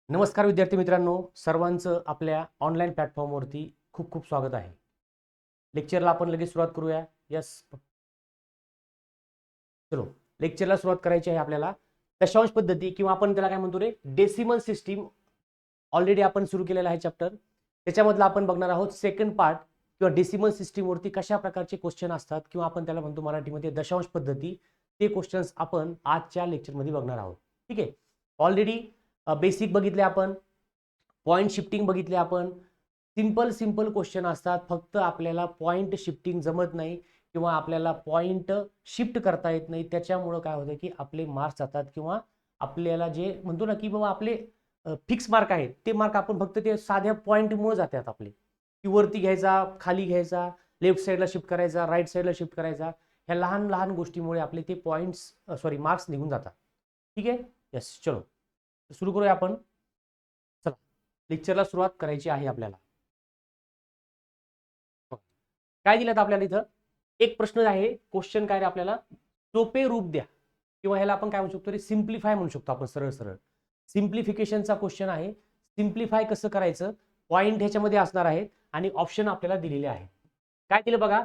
नमस्कार विद्यार्थी मित्रांनो, सर्वांचं आपल्या ऑनलाईन प्लॅटफॉर्मवरती खूप खूप स्वागत आहे. लेक्चरला आपण लगेच सुरुवात करूया. यस, चलो. लेक्चरला सुरुवात करायची आहे आपल्याला. दशांश पद्धती किंवा आपण त्याला काय म्हणतो रे, डेसिमल सिस्टीम. ऑलरेडी आपण सुरू केलेला आहे चॅप्टर. त्याच्यामधला आपण बघणार आहोत सेकंड पार्ट किंवा डेसिमल सिस्टीमवरती कशा प्रकारचे क्वेश्चन असतात किंवा आपण त्याला म्हणतो मराठीमध्ये दशांश पद्धती. ते क्वेश्चन्स आपण आजच्या लेक्चरमध्ये बघणार आहोत. ठीक आहे. ऑलरेडी बेसिक बघितले आपण, पॉइंट शिफ्टिंग बघितले आपण. सिंपल क्वेश्चन असतात, फक्त आपल्याला पॉइंट शिफ्टिंग जमत नाही किंवा आपल्याला पॉइंट शिफ्ट करता येत नाही. त्याच्यामुळं काय होतं की आपले मार्क्स जातात किंवा आपल्याला जे म्हणतो ना की बाबा आपले फिक्स मार्क आहेत ते मार्क आपण फक्त ते साध्या पॉईंटमुळे जातात आपले, की वरती घ्यायचा, खाली घ्यायचा, लेफ्ट साईडला शिफ्ट करायचा, राईट साईडला शिफ्ट करायचा. ह्या लहान लहान गोष्टीमुळे आपले ते पॉईंट्स मार्क्स निघून जातात. ठीक आहे. यस, चलो सुरू करूया आपण. चला, लेक्चरला सुरुवात करायची आहे आपल्याला. काय दिलं आपल्याला इथं एक प्रश्न आहे. क्वेश्चन काय रे आपल्याला, सोपे रूप द्या किंवा ह्याला आपण काय म्हणू शकतो रे, सिम्प्लिफाय म्हणू शकतो आपण. सरळ सरळ सिम्प्लिफिकेशनचा क्वेश्चन आहे. सिम्प्लिफाय कसं करायचं, पॉइंट ह्याच्यामध्ये असणार आहेत आणि ऑप्शन आपल्याला दिलेले आहेत. काय दिलं बघा,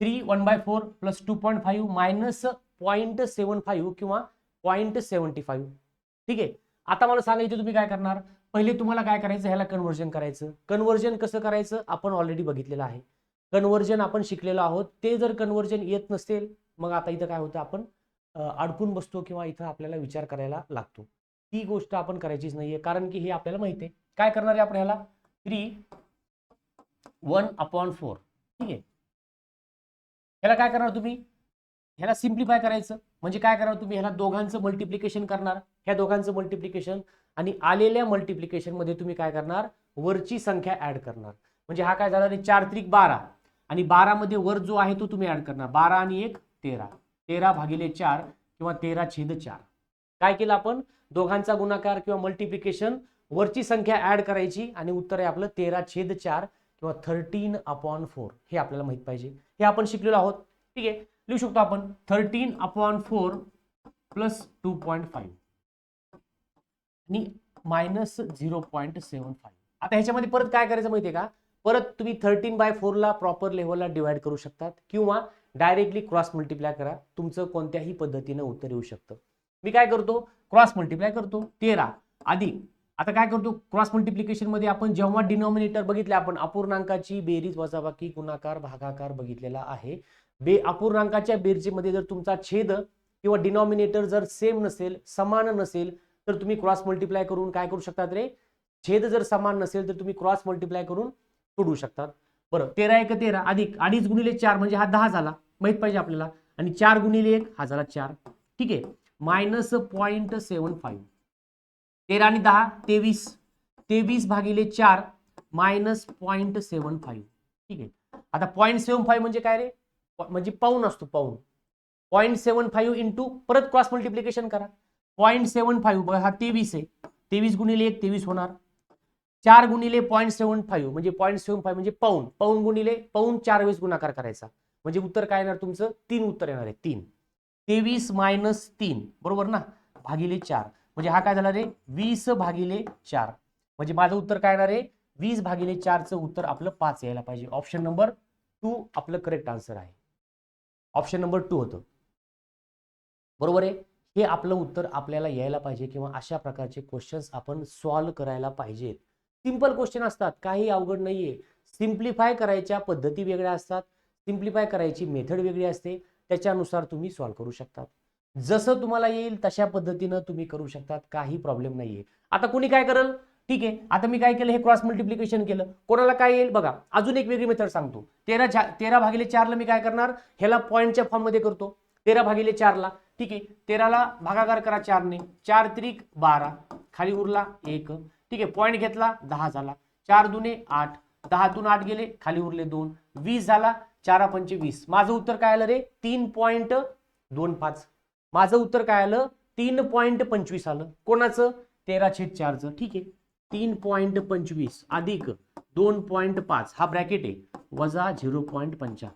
3 1/4 प्लस 2.5 मायनस 0.75 किंवा 0.75. ठीक आहे. आता मला सांगा इथे तुम्ही काय करणार. पहिले तुम्हाला काय करायचं, ह्याला कन्व्हर्जन करायचं. कन्व्हर्जन कसं करायचं आपण ऑलरेडी बघितलेलं आहे. कन्व्हर्जन आपण शिकलेलो आहोत. ते जर कन्व्हर्जन येत नसेल मग आता इथं काय होतं, आपण अडकून बसतो किंवा इथं आपल्याला विचार करायला लागतो. ती गोष्ट आपण करायचीच नाहीये, कारण की हे आपल्याला माहिती आहे. काय करणार आहे आपण ह्याला, 3 1/4. ठीक आहे. ह्याला काय करणार तुम्ही, ह्याला सिम्प्लिफाय करायचं. म्हणजे काय करणार तुम्ही, ह्याला दोघांचं मल्टिप्लिकेशन करणार. ह्या दोघांचं मल्टिप्लिकेशन आणि आलेल्या मल्टिप्लिकेशन मध्ये तुम्ही काय करणार, वरची संख्या ऍड करणार. म्हणजे हा काय झाला रे, 4×3 = 12 आणि 12 मध्ये वर जो आहे तो तुम्ही ऍड करणार. 12 आणि 1 13, 13/4 किंवा 13/4. काय केलं आपण, दोघांचा गुणाकार किंवा मल्टिप्लिकेशन, वरची संख्या ऍड करायची आणि उत्तर आहे आपलं 13/4 किंवा 13/4. हे आपल्याला माहित पाहिजे, हे आपण शिकलेलो आहोत. ठीक आहे. लिहू शकतो आपण 13/4 प्लस 2.5 आणि मायनस 0.75. आता ह्याच्यामध्ये परत काय करायचं माहितीये का, परत तुम्ही 13/4 ला प्रॉपर लेव्हलला डिवाइड करू शकतात किंवा डायरेक्टली क्रॉस मल्टिप्लाय करा. तुमचं कोणत्याही पद्धतीनं उत्तर येऊ शकतं. मी काय करतो, क्रॉस मल्टिप्लाय करतो. 13 अधिक, आता काय करतो क्रॉस मल्टिप्लिकेशन मध्ये आपण जेव्हा डिनॉमिनेटर बघितले, आपण अपूर्णांकाची बेरीज वजाबाकी गुणाकार भागाकार बघितलेला आहे. अपूर्णांकाच्या बेरजेमध्ये जर तुमचा छेद किंवा डिनॉमिनेटर जर सेम नसेल, समान नसेल, तर तुम्ही क्रॉस मल्टिप्लाय करून काय करू शकतात रे, छेद जर समान नसेल तर तुम्ही क्रॉस मल्टिप्लाय करून सोडवू शकतात. बरं, 13×1 = 13 अधिक 2.5 म्हणजे हा 10 झाला, माहित पाहिजे आपल्याला. आणि 4×1 हा झाला 4. ठीक आहे. मायनस 0.75. 13 आणि 10 23, 23/4 मायनस 0.75. ठीक आहे. आता 0.75 म्हणजे काय रे, म्हणजे पाऊण असतो, पाऊण. 0.75 इंटू परत क्रॉस मल्टिप्लिकेशन करा. 0.75 बघा, हा 23 आहे. 23×1 23 होणार. 4×0.75 म्हणजे 0.75 म्हणजे पाऊण. पाऊण गुणिले पाऊण 4 वेळेस गुणाकार करायचा. म्हणजे उत्तर काय येणार तुमचं, 3 उत्तर येणार आहे. 3. 23 मायनस 3 बरोबर ना, भागिले 4. म्हणजे हा काय झाला रे, 20/4. म्हणजे माझं उत्तर काय येणार आहे, 20/4 चं उत्तर आपलं 5 यायला पाहिजे. ऑप्शन नंबर 2 आपलं करेक्ट आन्सर आहे. ऑप्शन नंबर 2 होतं. बरोबर आहे. हे आपलं उत्तर आपल्याला यायला पाहिजे किंवा अशा प्रकारचे क्वेश्चन्स आपण सॉल्व्ह करायला पाहिजेत. सिंपल क्वेश्चन असतात, काही अवघड नाहीये. सिम्प्लिफाय करायच्या पद्धती वेगळ्या असतात, सिम्प्लिफाय करायची मेथड वेगळी असते. त्याच्यानुसार तुम्ही सॉल्व्ह करू शकतात. जसं तुम्हाला येईल तशा पद्धतीनं तुम्ही करू शकतात, काही प्रॉब्लेम नाहीये. आता कोणी काय करेल, ठीक आहे, आता मी काय केलं, हे क्रॉस मल्टिप्लिकेशन केलं. कोणाला काय येईल बघा, अजून एक वेगळी मेथड सांगतो. 13/4 ला मी काय करणार, ह्याला पॉईंटच्या फॉर्म मध्ये करतो. 13/4 ला, ठीक आहे. 13 ला भागाकार करा 4 ने, 4×3 = 12, खाली उरला 1. ठीक आहे. पॉईंट घेतला 10 झाला. 4×2 = 8, 10तून 8 गेले, खाली उरले 2, 20 झाला. 4×5 = 20. माझं उत्तर काय आलं रे, 3.25. माझं उत्तर काय आलं, 3.25 आलं. कोणाचं, 13/4चं. ठीक आहे. 3.25 अधिक 2.5 हा ब्रॅकेट आहे, वजा 0.75.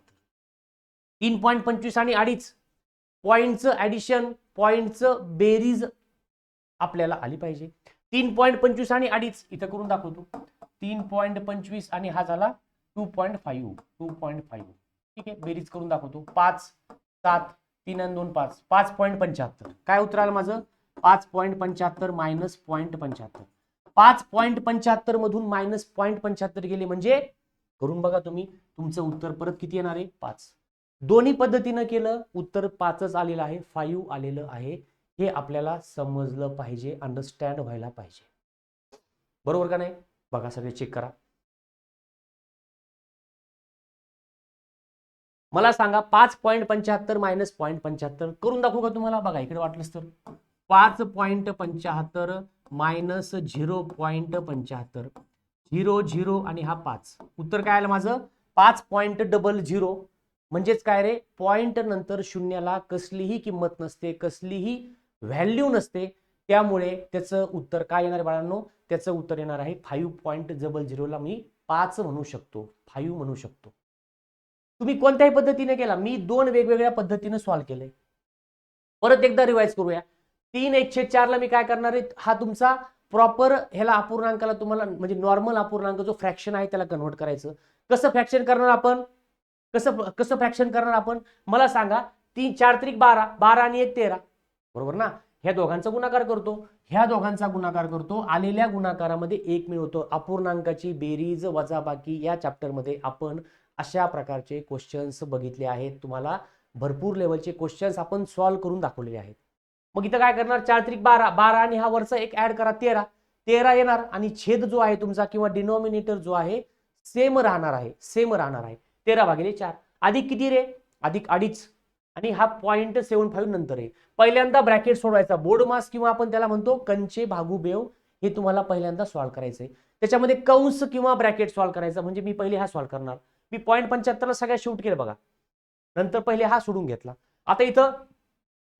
3.25 आणि 2.5 पॉईंटचं ऍडिशन, पॉईंटचं बेरीज आपल्याला आली पाहिजे. 3.25 आणि अडीच इथं करून दाखवतो. 3.25 आणि हा झाला 2.5. ठीक आहे, बेरीज करून दाखवतो. 5 7 3 आणि 2 5 5.75. काय उत्तर आलं माझं? 5.75 मायनस 0.75. 5.75 मधून मायनस 0.75 गेले म्हणजे करून बघा तुम्ही, तुमचं उत्तर परत किती येणार आहे? 5. दोन्ही पद्धतीनं केलं, उत्तर 5च आलेलं आहे, 5 आलेलं आहे. हे आपल्याला समजलं पाहिजे, अंडरस्टँड व्हायला पाहिजे. बरोबर का नाही? बघा, सगळे चेक करा. मला सांगा 5.75 मायनस 0.75 करून दाखवू का तुम्हाला? बघा इकडे वाटलंच तर 5.75 मायनस 0.75 0 0 आणि हा 5. उत्तर काय आलं माझं? 5.00. म्हणजेच काय रे, पॉइंट नंतर शून्याला कसलीही किंमत नसते, कसलीही व्हॅल्यू नसते. त्यामुळे त्याचं उत्तर काय येणार बाळांनो? त्याचं उत्तर येणार आहे 5.00 ला मी 5 म्हणू शकतो, 5 म्हणू शकतो. तुम्ही कोणत्याही पद्धतीने केला, मी 2 वेगवेगळ्या पद्धतीने सॉल्व्ह केलंय. परत एकदा रिवाइज करूया. 3/4 ला मी काय करणार आहे? हा तुमचा प्रॉपर ह्याला अपूर्णांकाला तुम्हाला म्हणजे नॉर्मल अपूर्णांक जो फ्रॅक्शन आहे त्याला कन्व्हर्ट करायचं. कसं फ्रॅक्शन करणार आपण? कसं फ्रॅक्शन करणार आपण? मला सांगा. 3 4 त्रिक 12, 12 आणि 1 13, बरोबर ना? ह्या दोघांचा गुणाकार करतो, ह्या दोघांचा गुणाकार करतो, आलेल्या गुणाकारामध्ये 1 मिळवतो. अपूर्णांकाची बेरीज वजाबाकी या चॅप्टर मध्ये आपण अशा प्रकारचे क्वेश्चन्स बघितले आहेत. तुम्हाला भरपूर लेवलचे क्वेश्चन्स आपण सॉल्व्ह करून दाखवलेले आहेत. मग इथं काय करणार? 4 त्रिक 12, 12 आणि हा वरचा एक ऍड करा, 13, 13 येणार आणि छेद जो आहे तुमचा किंवा डिनॉमिनेटर जो आहे सेम राहणार आहे, 13/4. अधिक किती रे? अधिक 2.5 आणि हा 0.75 नंतर आहे. पहिल्यांदा ब्रॅकेट सोडवायचा, बोर्ड मास किंवा आपण त्याला म्हणतो कंचे भागू बेव, हे तुम्हाला पहिल्यांदा सॉल्व्ह करायचंय. त्याच्यामध्ये कंस किंवा ब्रॅकेट सॉल्व्ह करायचा. म्हणजे मी पहिले हा सॉल्व्ह करणार. मी 0.75 ला सगळ्यात शेवट केलं बघा, नंतर पहिले हा सोडून घेतला. आता इथं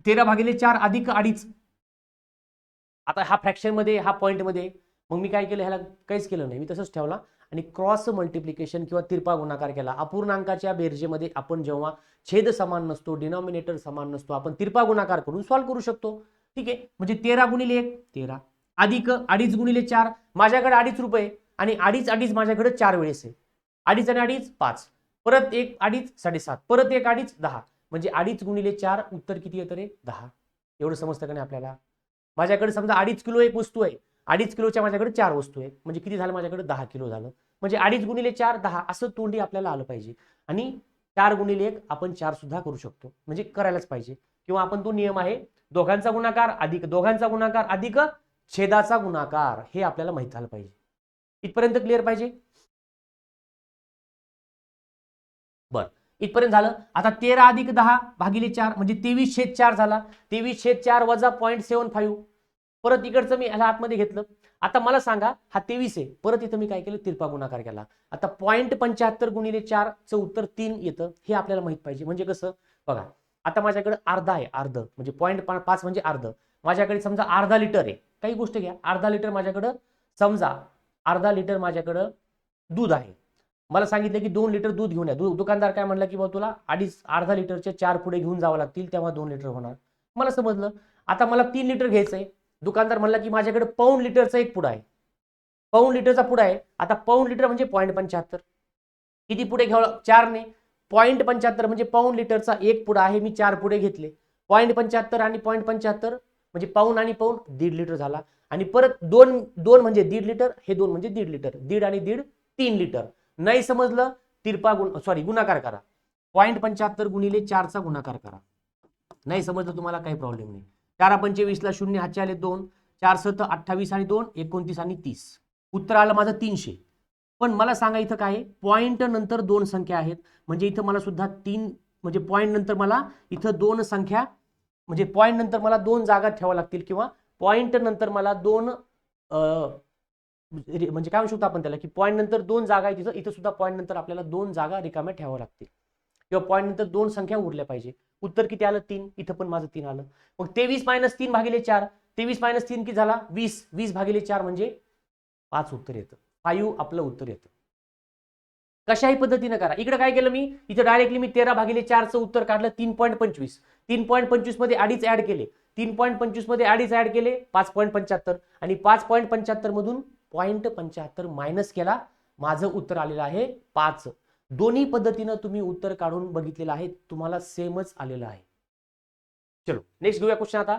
13/4 अधिक 2.5. आता हा फ्रॅक्शन मध्ये, हा पॉइंट मध्ये. मग मी काय केलं? ह्याला काहीच केलं नाही, मी तसंच ठेवला आणि क्रॉस मल्टिप्लिकेशन किंवा तिरपा गुणाकार केला. अपूर्णांकाच्या बेरजेमध्ये आपण जेव्हा छेद समान नसतो, डिनॉमिनेटर समान नसतो, आपण तिरपा गुणाकार करून सॉल्व्ह करू शकतो. ठीक आहे, म्हणजे 13 गुणिले 1 13 अधिक 2.5 गुणिले 4. माझ्याकडे 2.5 रुपये आणि 2.5 माझ्याकडे 4 वेळेस आहे. 2.5 आणि 2.5 5, परत 1 2.5 7.5, परत 1 2.5 10. म्हणजे 2.5 गुणिले 4 उत्तर किती येतं रे? 10. एवढं समजतं का नाही आपल्याला? माझ्याकडे समजा 2.5 किलो एक वस्तू आहे, 2.5 किलोच्या माझ्याकडे 4 वस्तू आहेत, म्हणजे किती झालं? माझ्याकडे 10 किलो झालं. म्हणजे 2.5 गुणिले 4 10 असं तोंडी आपल्याला आलं पाहिजे. आणि 4 गुणिले 1 आपण 4 सुद्धा करू शकतो, म्हणजे करायलाच पाहिजे. किंवा आपण तो नियम आहे दोघांचा गुणाकार अधिक दोघांचा गुणाकार अधिक छेदाचा गुणाकार, हे आपल्याला माहित झालं पाहिजे. इथपर्यंत क्लिअर पाहिजे? बर, इथपर्यंत झालं. आता 13 अधिक 10 भागिले 4 म्हणजे 23/4 झाला. 23/4 वजा 0.75. परत इकडचं मी ह्याला आतमध्ये घेतलं. आता मला सांगा, हा 23 आहे, परत इथं मी काय केलं? तिरपा गुणाकार केला. आता 0.75 गुणिले 4 चं उत्तर 3 येतं, हे आपल्याला माहित पाहिजे. म्हणजे कसं बघा, आता माझ्याकडे अर्धा आहे, अर्ध म्हणजे 0.5 म्हणजे अर्ध. माझ्याकडे समजा अर्धा लिटर आहे, काही गोष्ट घ्या, अर्धा लिटर माझ्याकडं, समजा अर्धा लिटर माझ्याकडं दूध आहे. मला सांगितलं की 2 लिटर दूध घेऊन या. दुकानदार काय म्हणला की बाबा तुला अर्धा लिटरचे 4 पुढे घेऊन जावं लागतील, तेव्हा 2 लिटर होणार. मला समजलं. आता मला 3 लिटर घ्यायचंय. दुकानदार म्हणला की माझ्याकडे पाऊण लिटरचा एक पुडा आहे, पाऊण लिटरचा पुडा आहे. आता पाऊण लिटर म्हणजे 0.75. किती पुढे घ्यावं? 4 ने. 0.75 म्हणजे पाऊण लिटरचा एक पुडा आहे, मी 4 पुढे घेतले. 0.75 आणि 0.75 म्हणजे पाऊण आणि पाऊण 1.5 लिटर झाला. आणि परत 2 म्हणजे 1.5 लिटर, हे 2 म्हणजे 1.5 लिटर, 1.5 आणि 1.5 3 लिटर. नाही समजलं? तिरपा गुणाकार करा. 0.75 गुणिले 4 चा गुणाकार करा. नाही समजलं तुम्हाला? काही प्रॉब्लेम नाही. 4/25 ला 0 हातचे आले 2, 4 7 28 आणि 2 29 आणि 30. उत्तर आलं माझं 300. पण मला सांगा इथं काय आहे? पॉइंट नंतर 2 संख्या आहेत, म्हणजे इथं मला सुद्धा 3 म्हणजे पॉइंट नंतर मला इथं 2 संख्या म्हणजे पॉइंट नंतर मला 2 जागा ठेवाव्या लागतील, किंवा पॉइंट नंतर मला 2 म्हणजे काय म्हणू शकतो आपण त्याला, की पॉइंट नंतर 2 जागा आहे तिथं, इथं सुद्धा पॉइंट नंतर आपल्याला 2 जागा रिकाम्या ठेवाव्या लागतील, किंवा पॉइंट नंतर 2 संख्या उरल्या पाहिजे. उत्तर किती आलं? 3. इथं पण माझं 3 आलं. मग 23 - 3 भागिले 4, 23 - 3 किती झाला? 20. 20 भागिले 4 म्हणजे 5 उत्तर येतं. 5 आपलं उत्तर येतं. कशाही पद्धतीने करा. इकडे काय केलं मी? इथं डायरेक्टली मी 13/4 चं उत्तर काढलं 3.25. 3.25 मध्ये 2.5 ऍड केले. 3.25 मध्ये अडीच ऍड केले 5.75 आणि 5.75 मधून 0.75 मायनस केला, माझं उत्तर आलेलं आहे 5. दोन्ही पद्धतीनं तुम्ही उत्तर काढून बघितलेलं आहे, तुम्हाला सेमच आलेलं आहे. चलो नेक्स्ट घेऊया क्वेश्चन. आता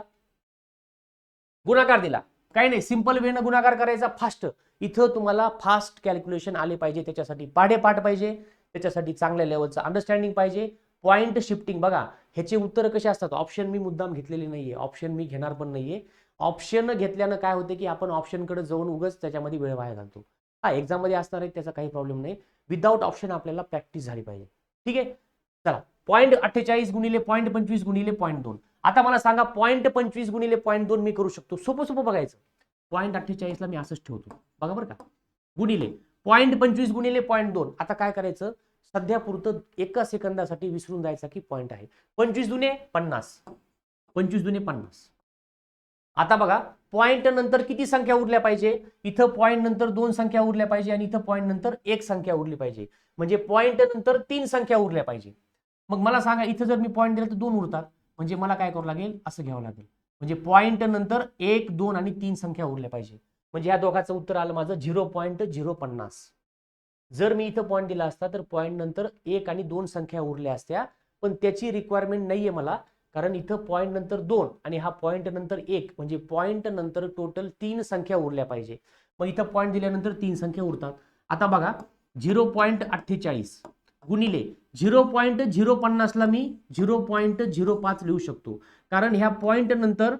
गुणाकार दिला, काही नाही, सिंपल वेनं गुणाकार करायचा फास्ट. इथं तुम्हाला फास्ट कॅल्क्युलेशन आले पाहिजे, त्याच्यासाठी पाढेपाठ पाहिजे, त्याच्यासाठी चांगल्या लेवलचं अंडरस्टँडिंग पाहिजे. पॉइंट शिफ्टिंग बघा, ह्याचे उत्तर कसे असतात. ऑप्शन मी मुद्दाम घेतलेले नाहीये, ऑप्शन मी घेणार पण नाहीये. ऑप्शन घेतल्यानं काय होते की आपण ऑप्शनकडे जाऊन उगाच त्याच्यामध्ये वेळ वाया घालतो. हा एक्झाम मध्ये असणार आहे, त्याचा काही प्रॉब्लेम नाही. विदाऊट ऑप्शन आपल्याला प्रॅक्टिस झाली पाहिजे. ठीक आहे, चला 0.48 गुणिले 0.25 गुणिले 0.2. आता मला सांगा 0.25 गुणिले 0.2 मी करू शकतो, सोपं सोपं बघायचं. 0.48 ला मी असंच ठेवतो बघा बरं का, गुणिले 0.25 गुणिले 0.2. आता काय करायचं, सध्या पुरतं एका सेकंदासाठी विसरून जायचा की पॉइंट आहे. 25 दुने 50, 25 दुने 50. आता बघा पॉइंट नंतर किती संख्या उरल्या पाहिजे, इथं पॉइंट नंतर 2 संख्या उरल्या पाहिजे आणि इथं पॉइंट नंतर 1 संख्या उरली पाहिजे, म्हणजे पॉइंट नंतर 3 संख्या उरल्या पाहिजे. मग मला सांगा इथं जर मी पॉइंट दिला तर 2 उरतात, म्हणजे मला काय करावं लागेल, असं घ्यावं लागेल. म्हणजे पॉइंट नंतर 1, 2 आणि 3 संख्या उरल्या पाहिजे. म्हणजे या दोघांचं उत्तर आलं माझं 0.050. जर मी इथं पॉइंट दिला असता तर पॉइंट नंतर 1 आणि 2 संख्या उरल्या असत्या, पण त्याची रिक्वायरमेंट नाहीये मला, कारण इथं पॉइंट नंतर 2 आणि हा पॉइंट नंतर 1, म्हणजे पॉइंट नंतर टोटल 3 संख्या उरल्या पाहिजे. मग इथं पॉइंट दिल्यानंतर 3 संख्या उरतात. आता बघा 0.48 गुणिले 0.050 ला मी 0.05 लिहू शकतो, कारण ह्या पॉइंट नंतर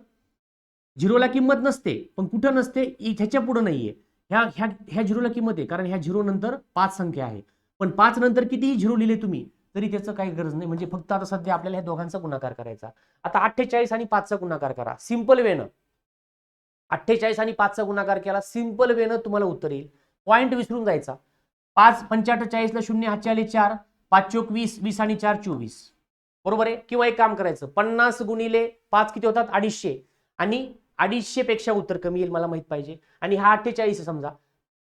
झिरोला किंमत नसते. पण कुठं नसते, ह्याच्या पुढे नाहीये. ह्या ह्या ह्या झिरोला किंमत आहे, कारण ह्या झिरो नंतर 5 संख्या आहे. पण 5 नंतर कितीही झिरो लिहिले तुम्ही तरी त्याचं काही गरज नाही, म्हणजे फक्त आता सध्या आपल्याला ह्या दोघांचा गुणाकार करायचा. आता 48 आणि 5 चा गुणाकार करा सिंपल वेनं. 48 आणि 5 चा गुणाकार केला सिंपल वेनं, तुम्हाला उत्तर येईल. पॉइंट विसरून जायचा. 5 45 ला 0 हातचे आले 4, 5 चोक 20, 20 आणि 4 24, बरोबर आहे. किंवा एक काम करायचं, 50 गुणिले 5 किती होतात 250, आणि 250 पेक्षा उत्तर कमी येईल मला माहित पाहिजे. आणि हा 48 समजा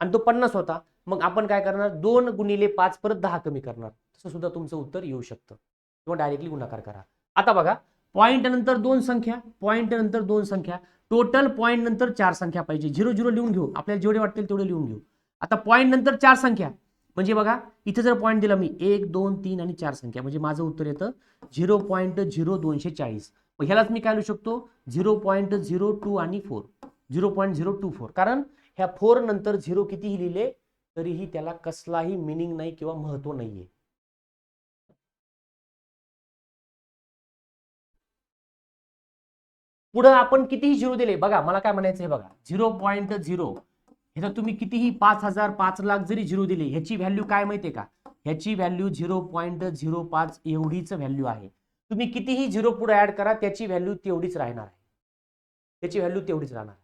आणि तो 50 होता, मग आपण काय करणार, 2 गुणिले 5 परत 10 कमी करणार, तसं सुद्धा तुमचं उत्तर येऊ शकतं, किंवा डायरेक्टली गुणाकार करा. आता बघा पॉइंट नंतर 2 संख्या, पॉइंट नंतर 2 संख्या, टोटल पॉइंट नंतर 4 संख्या पाहिजे. 0 0 लिहून घेऊ, आपल्याला जेवढे वाटतील तेवढे लिहून घेऊ. आता पॉइंट नंतर 4 संख्या, म्हणजे बघा इथे जर पॉइंट दिला मी 1 2 3 आणि 4 संख्या, म्हणजे माझं उत्तर येतं 0.0240. मग ह्यालाच मी काय लिहू शकतो, 0.02 आणि 4, 0.024. कारण ह्या 4 नंतर 0 कितीही लिहिले तरीही त्याला कसलाही मिनिंग नाही किंवा महत्व नाहीये. पुढे आपण कितीही 0 दिले, बघा मला काय म्हणायचं आहे बघा, 0.0 ह्याचा तुम्ही कितीही 5000 5 लाख जरी 0 दिले, ह्याची व्हॅल्यू काय माहितीये का, ह्याची व्हॅल्यू 0.05 एवढीच व्हॅल्यू आहे. तुम्ही कितीही 0 पुढे ऍड करा, त्याची व्हॅल्यू तेवढीच राहणार आहे, त्याची व्हॅल्यू तेवढीच राहणार.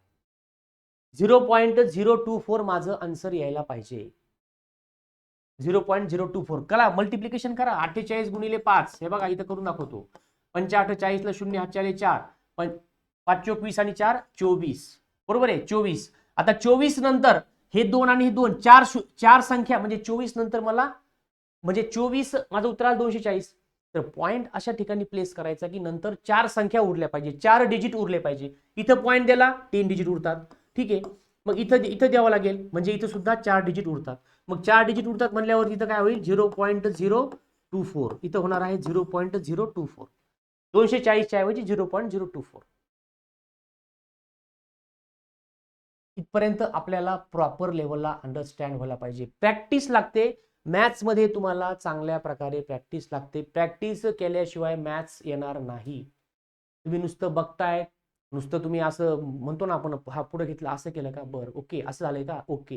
0.024 माझं आन्सर यायला पाहिजे. 0.024 करा, मल्टिप्लिकेशन करा. 48 गुणिले 5, हे बघा इथं करून दाखवतो. 45 ला 0 हातचे आले 4, 5 चोक 20 आणि 4 24, बरोबर आहे 24. आता 24 नंतर हे 2 आणि हे 2 4 संख्या, म्हणजे 24 नंतर मला, म्हणजे 24 माझं उत्तर आलं 240. तर पॉइंट अशा ठिकाणी प्लेस करायचा की नंतर 4 संख्या उरल्या पाहिजे, 4 डिजिट उरले पाहिजे. इथं पॉइंट दिला 3 डिजिट उरतात, ठीक आहे. मग इथं द्यावं लागेल, म्हणजे इथं सुद्धा 4 डिजिट उरतात. मग 4 डिजिट उरतात म्हणल्यावर इथं काय होईल 0.024, इथं होणार आहे 0.024. 240 च्या ऐवजी 0.024. इथपर्यंत आपल्याला प्रॉपर लेवलला अंडरस्टँड व्हायला पाहिजे. प्रॅक्टिस लागते मॅथ्स मध्ये, तुम्हाला चांगल्या प्रकारे प्रॅक्टिस लागते. प्रॅक्टिस केल्याशिवाय मॅथ्स येणार नाही. तुम्ही नुसतं बघताय, नुसतं तुम्ही असं म्हणतो ना आपण, हा पुढे घेतला असं केलं का, बरं ओके असं झालंय का, ओके,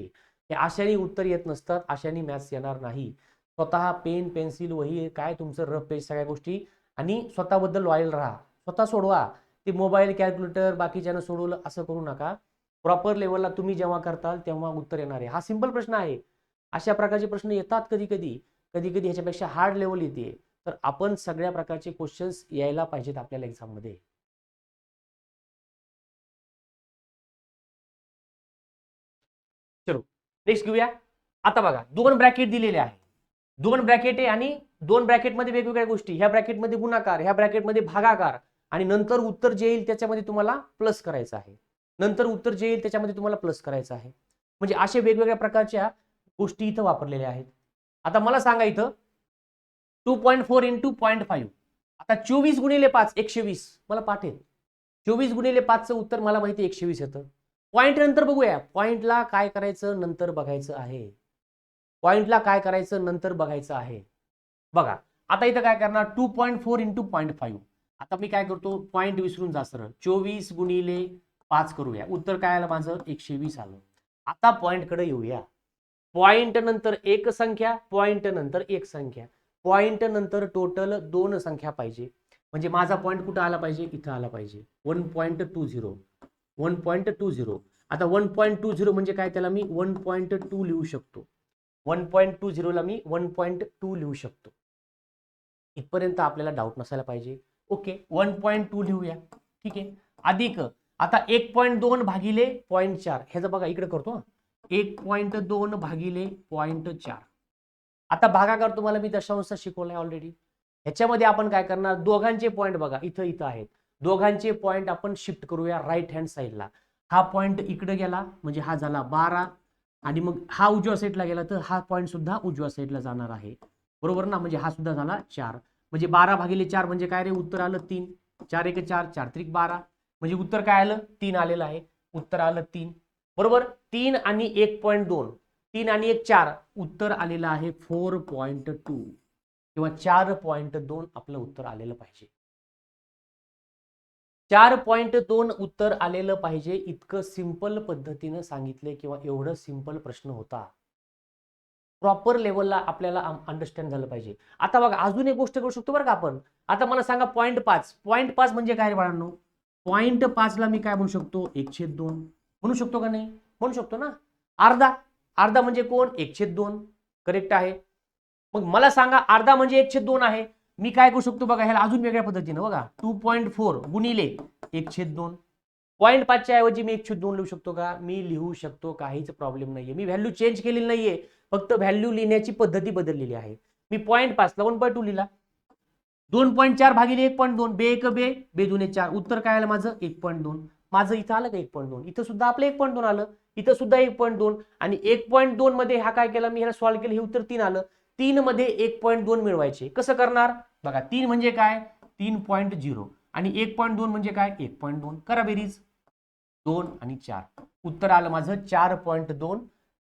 हे अशाने उत्तर येत नसतात, अशाने मॅथ्स येणार नाही. स्वतः पेन पेन्सिल वही काय तुमचं रफ पेज सगळ्या गोष्टी, आणि स्वतःबद्दल लॉयल राहा, स्वतः सोडवा. ते मोबाईल कॅल्क्युलेटर बाकीच्यानं सोडवलं असं करू नका. प्रॉपर लेवलला तुम्ही जेव्हा करताल तेव्हा उत्तर येणार आहे. हा सिंपल प्रश्न आहे. अशा प्रकारचे प्रश्न येतात कधी कधी, ह्याच्यापेक्षा हार्ड लेवल येते. तर आपण सगळ्या प्रकारचे क्वेश्चन्स यायला पाहिजेत आपल्याला एक्झाम मध्ये. चलो नेक्स्ट घेऊया. आता बघा 2 ब्रॅकेट दिलेले आहे, 2 ब्रॅकेट आहे आणि 2 ब्रॅकेट मध्ये वेगवेगळ्या गोष्टी, ह्या ब्रॅकेट मध्ये गुणाकार, ह्या ब्रॅकेट मध्ये भागाकार, आणि नंतर उत्तर जे येईल त्याच्यामध्ये तुम्हाला प्लस करायचं आहे. नंतर उत्तर जे येईल त्याच्यामध्ये तुम्हाला प्लस करायचं आहे. म्हणजे अशा वेगवेगळ्या प्रकारच्या गोष्टी इथं वापरलेल्या आहेत. आता मला सांगा इथं 2.4 इंटू 0.5. आता 24 गुणिले 5 120 मला पाठ आहे. 24 गुणिले 5चं उत्तर मला माहिती 120 येतं. पॉईंट नंतर बघूया. पॉईंटला काय करायचं नंतर बघायचं आहे. पॉईंटला काय करायचं नंतर बघायचं आहे. बघा आता इथं काय करणार 2.4 इंटू 0.5. आता मी काय करतो पॉईंट विसरून जा सरळ 24 गुणिले 5 करूया. उत्तर काय आलं माझं 120 आलं. आता पॉईंट कडे येऊया. पॉईंट नंतर एक संख्या, पॉईंट नंतर एक संख्या, पॉईंट नंतर टोटल 2 संख्या पाहिजे. म्हणजे माझा पॉईंट कुठं आला पाहिजे इथं आला पाहिजे 1.20 1.20. आता 1.20 म्हणजे काय त्याला मी 1.2 लिहू शकतो. 1.20 ला मी 1.2 लिहू शकतो. इथपर्यंत आपल्याला डाऊट नसायला पाहिजे. ओके 1.2 लिहूया. ठीक आहे. अधिक आता 1.2 भागिले 0.4 ह्याचं बघा इकडे करतो 1.2 भागिले 0.4. आता भागाकार तुम्हाला मी दशांश शिकवलाय ऑलरेडी. ह्याच्यामध्ये आपण काय करणार दोघांचे पॉईंट बघा इथं इथं आहेत. दोघांचे पॉईंट आपण शिफ्ट करूया राईट हँड साईडला. हा पॉईंट इकडे गेला म्हणजे हा झाला 12 आणि मग हा उजव्या साईडला गेला तर हा पॉईंट सुद्धा उजव्या साईडला जाणार आहे. बरोबर ना. म्हणजे हा सुद्धा झाला 4. म्हणजे 12 भागिले 4 म्हणजे काय रे उत्तर आलं 3. 4 1 4 4 3 12 म्हणजे उत्तर काय आलं 3 आलेलं आहे. उत्तर आलं 3. बरोबर. 3 आणि 1.2 3 आणि 1 4 उत्तर आलेलं आहे 4.2 किंवा 4.2 आपलं उत्तर आलेलं पाहिजे. 4.2 उत्तर आलेलं पाहिजे. इतकं सिंपल पद्धतीनं सांगितले किंवा एवढं सिंपल प्रश्न होता. प्रॉपर लेवलला आपल्याला अंडरस्टँड झालं पाहिजे. आता बघा अजून एक गोष्ट करू शकतो बरं का आपण. आता मला सांगा 0.5 0.5 म्हणजे काय रे बाळांनो 0.5 ला मी काय म्हणू शकतो 1/2 म्हणू शकतो का नाही म्हणू शकतो ना. अर्धा अर्धा म्हणजे कोण 1/2 करेक्ट आहे. मग मला सांगा अर्धा म्हणजे 1/2 आहे. मी काय करू शकतो बघा ह्याला अजून वेगळ्या पद्धतीनं बघा 2.4 गुणिले 1/2. 0.5 च्या ऐवजी मी 1/2 लिहू शकतो का मी लिहू शकतो. काहीच प्रॉब्लेम नाहीये. मी व्हॅल्यू चेंज केलेली नाहीये. फक्त व्हॅल्यू लिहिण्याची पद्धती बदललेली आहे. मी 0.5 ला 1.2 लिहिला. 2.4 भागिले 1.2 बे 1 बे बे 2 4 उत्तर काय आलं माझं 1.2. माझं इथं आलं का 1.2 इथं सुद्धा आपलं 1.2 आलं. इथं सुद्धा 1.2 आणि 1.2 मध्ये हा काय केला मी ह्याला सॉल्व्ह केलं हे उत्तर 3 आलं. 3 मध्ये 1.2 मिळवायचे कसं करणार बघा 3 म्हणजे काय 3.0 आणि 1.2 म्हणजे काय 1.2 करा बेरीज 2 आणि 4 उत्तर आलं माझं 4.2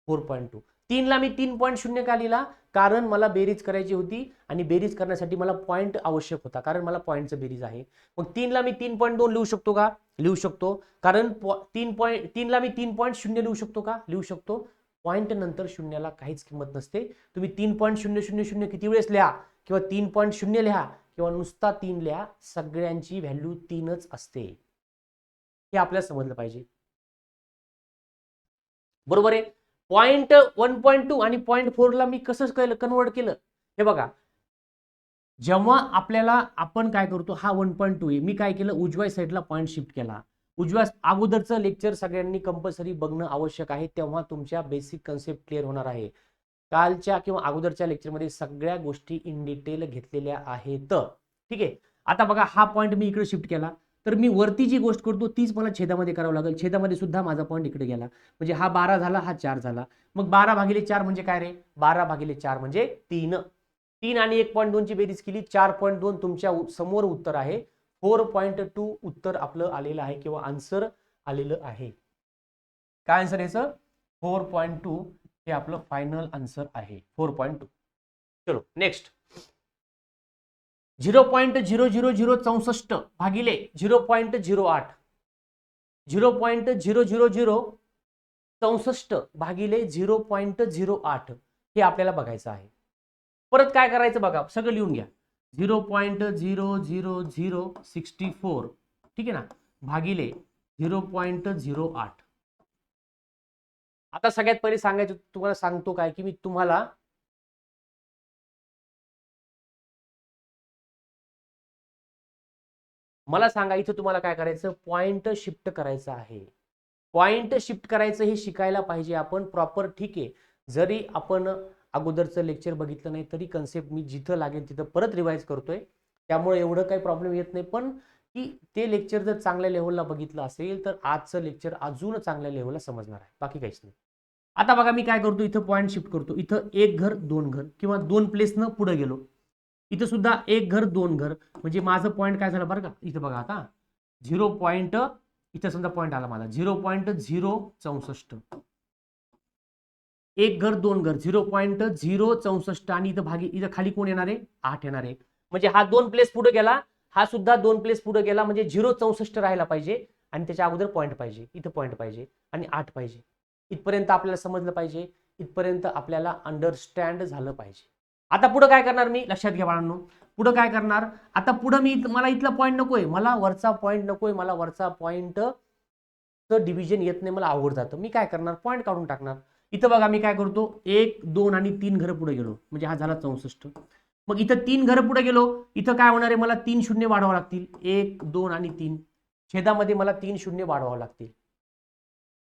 4.2. 3 ला मी 3.0 का लिहिला कारण मला बेरीज करायची होती आणि बेरीज करण्यासाठी मला पॉईंट आवश्यक होता कारण मला पॉईंटचं बेरीज आहे. मग 3 ला मी 3.2 लिहू शकतो का लिहू शकतो कारण 3 ला मी 3.0 लिहू शकतो का लिहू शकतो. पॉईंट नंतर शून्याला काहीच किंमत नसते. तुम्ही 3.000 किती वेळेस लिहा किंवा 3.0 लिहा किंवा नुसता 3 लिहा सगळ्यांची व्हॅल्यू 3च असते. हे आपल्याला समजलं पाहिजे. बरोबर आहे. पॉईंट 1.2 आणि 0.4 ला मी कसं कन्वर्ट केलं हे बघा. जेव्हा आपल्याला आपण काय करतो हा 1.2 आहे मी काय केलं उजव्या साईडला पॉईंट शिफ्ट केला. उजव्या अगोदरचं लेक्चर सगळ्यांनी कंपल्सरी बघणं आवश्यक आहे तेव्हा तुमच्या बेसिक कन्सेप्ट क्लिअर होणार आहे. कालच्या किंवा अगोदरच्या लेक्चरमध्ये सगळ्या गोष्टी इन डिटेल घेतलेल्या आहेत. ठीक आहे. आता बघा हा पॉईंट मी इकडे शिफ्ट केला तर मी वरती जी गोष्ट करतो तीच मला छेदामध्ये करावं लागेल. छेदामध्ये सुद्धा माझा पॉईंट इकडे गेला म्हणजे हा 12 झाला हा 4 झाला. मग 12 भागिले 4 म्हणजे काय रे 12 भागिले 4 म्हणजे 3. 3 आणि 1.2 ची बेरीज केली 4.2 तुमच्या समोर उत्तर आहे 4.2 उत्तर आपलं आलेलं आहे किंवा आन्सर आलेलं आहे. काय आन्सर याचं 4.2 हे आपलं फायनल आन्सर आहे 4.2. चलो नेक्स्ट 0.00064 भागिले 0.08 0.00064 भागिले 0.08 हे आपल्याला बघायचं आहे. परत काय करायचं बघा सगळं लिहून घ्या 0.00064 ठीक आहे ना भागिले 0.08. आता सगळ्यात पहिले सांगायचं तुम्हाला सांगतो काय की मी तुम्हाला मला सांगा इथं तुम्हाला काय करायचं पॉइंट शिफ्ट करायचं आहे. पॉइंट शिफ्ट करायचं हे शिकायला पाहिजे आपण प्रॉपर. ठीक आहे. जरी आपण अगोदरचं लेक्चर बघितलं नाही तरी कन्सेप्ट मी जिथं लागेल तिथं परत रिवाइज करतोय त्यामुळे एवढं काही प्रॉब्लेम येत नाही. पण की ते लेक्चर जर चांगल्या लेव्हलला बघितलं असेल तर आजचं लेक्चर अजून चांगल्या लेव्हलला समजणार आहे, बाकी काहीच नाही. आता बघा मी काय करतो, इथं पॉईंट शिफ्ट करतो. इथं एक घर दोन घर किंवा दोन प्लेसनं पुढे गेलो. इथं सुद्धा एक घर दोन घर, म्हणजे माझं पॉईंट काय झालं बरं का, इथं बघा आता 0. इथं समजा पॉईंट आला माझा 0.064. एक घर दोन घर 0.064 आणि इथं इथं खाली कोण येणार आहे, 8 येणार आहे. म्हणजे हा 2 प्लेस पुढे गेला, हा सुद्धा 2 प्लेस पुढे गेला, म्हणजे 0.64 राहायला पाहिजे आणि त्याच्या अगोदर पॉईंट पाहिजे, इथं पॉईंट पाहिजे आणि 8 पाहिजे. इथपर्यंत आपल्याला समजलं पाहिजे, इथपर्यंत आपल्याला अंडरस्टँड झालं पाहिजे. आता पुढे काय करणार मी, लक्षात घ्या बाळांनो. पुढे काय करणार, आता पुढे मला इथला पॉईंट नकोय, मला वरचा पॉईंट नकोय, मला वरचा पॉईंट डिव्हिजन येत नाही, मला अवघड जातं. मी काय करणार, पॉईंट काढून टाकणार. इथं बघा मी काय करतो, 1 2 आणि 3 घरं पुढे गेलो, म्हणजे हा झाला 64. मग इथं 3 घरं पुढे गेलो, इथं काय होणार आहे, मला 3 शून्य वाढवावं लागतील. 1 2 आणि 3 छेदामध्ये मला 3 शून्य वाढवावं लागतील.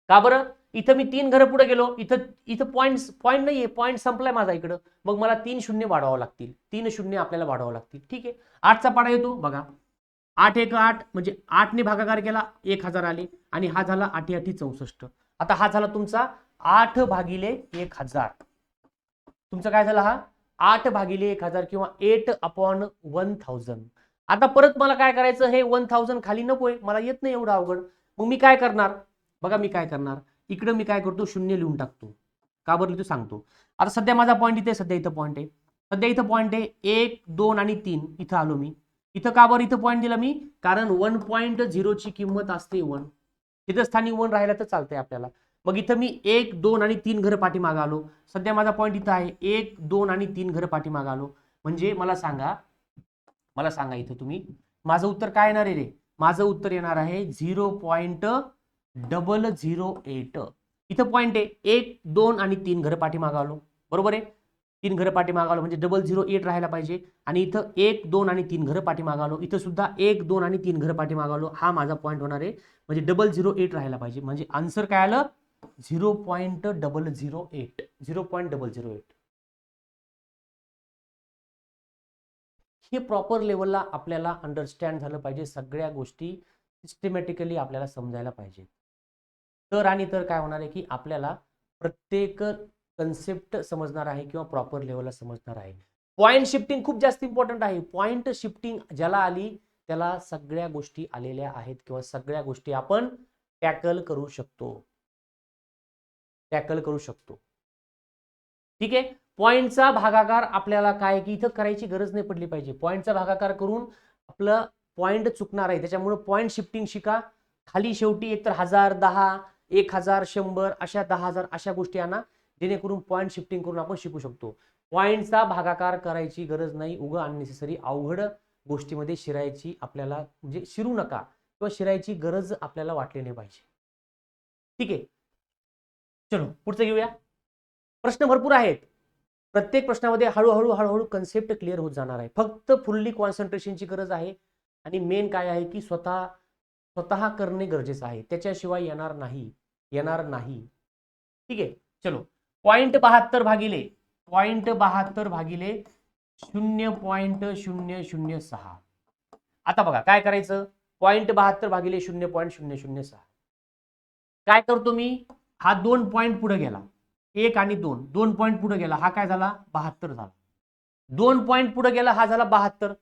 का बरं, इथं मी 3 घरं पुढे गेलो, इथं पॉईंट नाहीये, पॉईंट संपलाय माझा इकडं. मग मला 3 शून्य वाढवावं लागतील, 3 शून्य आपल्याला वाढवावं लागतील. ठीक आहे, 8चा पाडा येतो बघा, 8 1 8 म्हणजे 8 ने भागाकार केला 1000 आले आणि हा झाला 8 8 64. आता हा झाला तुमचा 8 भागिले 1000. तुमचं काय झालं, हा 8 भागिले 1000 किंवा 8/1000. आता परत मला काय करायचं, हे 1000 खाली नकोय, मला येत नाही एवढं अवघड. मग मी काय करणार बघा, मी काय करणार, इकडं मी काय करतो, शून्य लिहून टाकतो. का बरं लिहितो सांगतो. आता सध्या माझा पॉईंट इथे, सध्या इथं पॉईंट आहे, सध्या इथं पॉईंट आहे 1 2 आणि 3. इथं आलो मी, इथं का बरं इथं पॉईंट दिला मी, कारण 1.0 ची किंमत असते 1. तिथं स्थानी 1 राहिला तर चालतंय आपल्याला. मग इथं मी 1 2 आणि 3 घरं पाठीमागे आलो. सध्या माझा पॉईंट इथं आहे 1 2 आणि 3 घरं पाठीमागे आलो. म्हणजे मला सांगा इथं तुम्ही, माझं उत्तर काय येणार आहे रे, माझं उत्तर येणार आहे 0.008. इथं पॉईंट आहे 1 2 आणि 3 घरं पाठीमागे आलो, बरोबर आहे. 3 घरं पाठीमागे आलो म्हणजे 008 राहायला पाहिजे. आणि इथं 1 2 आणि 3 घरं पाठीमागे आलो, इथं सुद्धा 1 2 आणि 3 घरं पाठीमागे आलो. हा माझा पॉईंट होणार आहे, म्हणजे 008 राहायला पाहिजे. म्हणजे आन्सर काय आलं, 0.008. 0.008. हे प्रॉपर लेवलला आपल्याला अंडरस्टँड झालं पाहिजे, सगळ्या गोष्टी सिस्टमॅटिकली आपल्याला समजायला पाहिजे. तर आणि तर काय होणार आहे की आपल्याला प्रत्येक कन्सेप्ट समजणार आहे किंवा प्रॉपर लेवलला समजणार आहे. पॉइंट शिफ्टिंग खूप जास्त इम्पॉर्टंट आहे. पॉइंट शिफ्टिंग ज्याला आली त्याला सगळ्या गोष्टी आलेल्या आहेत किंवा सगळ्या गोष्टी आपण टॅकल करू शकतो. ठीक आहे. पॉइंटचा भागाकार आपल्याला काय की इथं करायची गरज नाही पडली पाहिजे. पॉइंटचा भागाकार करून आपलं पॉइंट चुकणार आहे, त्याच्यामुळे पॉइंट शिफ्टिंग शिका. खाली शेवटी एकतर 1000 10 1000 100 अशा 10000 अशा गोष्टी आणा, जेणेकरून पॉइंट शिफ्टिंग करून आपण शिकू शकतो. पॉइंटचा भागाकार करायची गरज नाही, उगा अननेसेसरी अवघड गोष्टीमध्ये शिरायची आपल्याला म्हणजे शिरू नका किंवा शिरायची गरज आपल्याला वाटली नाही पाहिजे. ठीक आहे, चलो पुढचं घेऊया. प्रश्न भरपूर आहेत, प्रत्येक प्रश्नामध्ये हळूहळू कन्सेप्ट क्लिअर होत जाणार आहे. फक्त फुल्ली कॉन्सन्ट्रेशनची गरज आहे आणि मेन काय आहे की स्वतः करणे गरजेचं आहे, त्याच्याशिवाय येणार नाही. ठीक आहे, चलो. 0.72 भागिले 0.006. आता बघा काय करायचं, 0.72 भागिले 0.006 काय करतो मी, हा 2 पॉईंट पुढे गेला, 1 आणि 2 पॉईंट पुढे गेला, हा काय झाला 72 झाला. 2 पॉईंट पुढे गेला, हा झाला 72.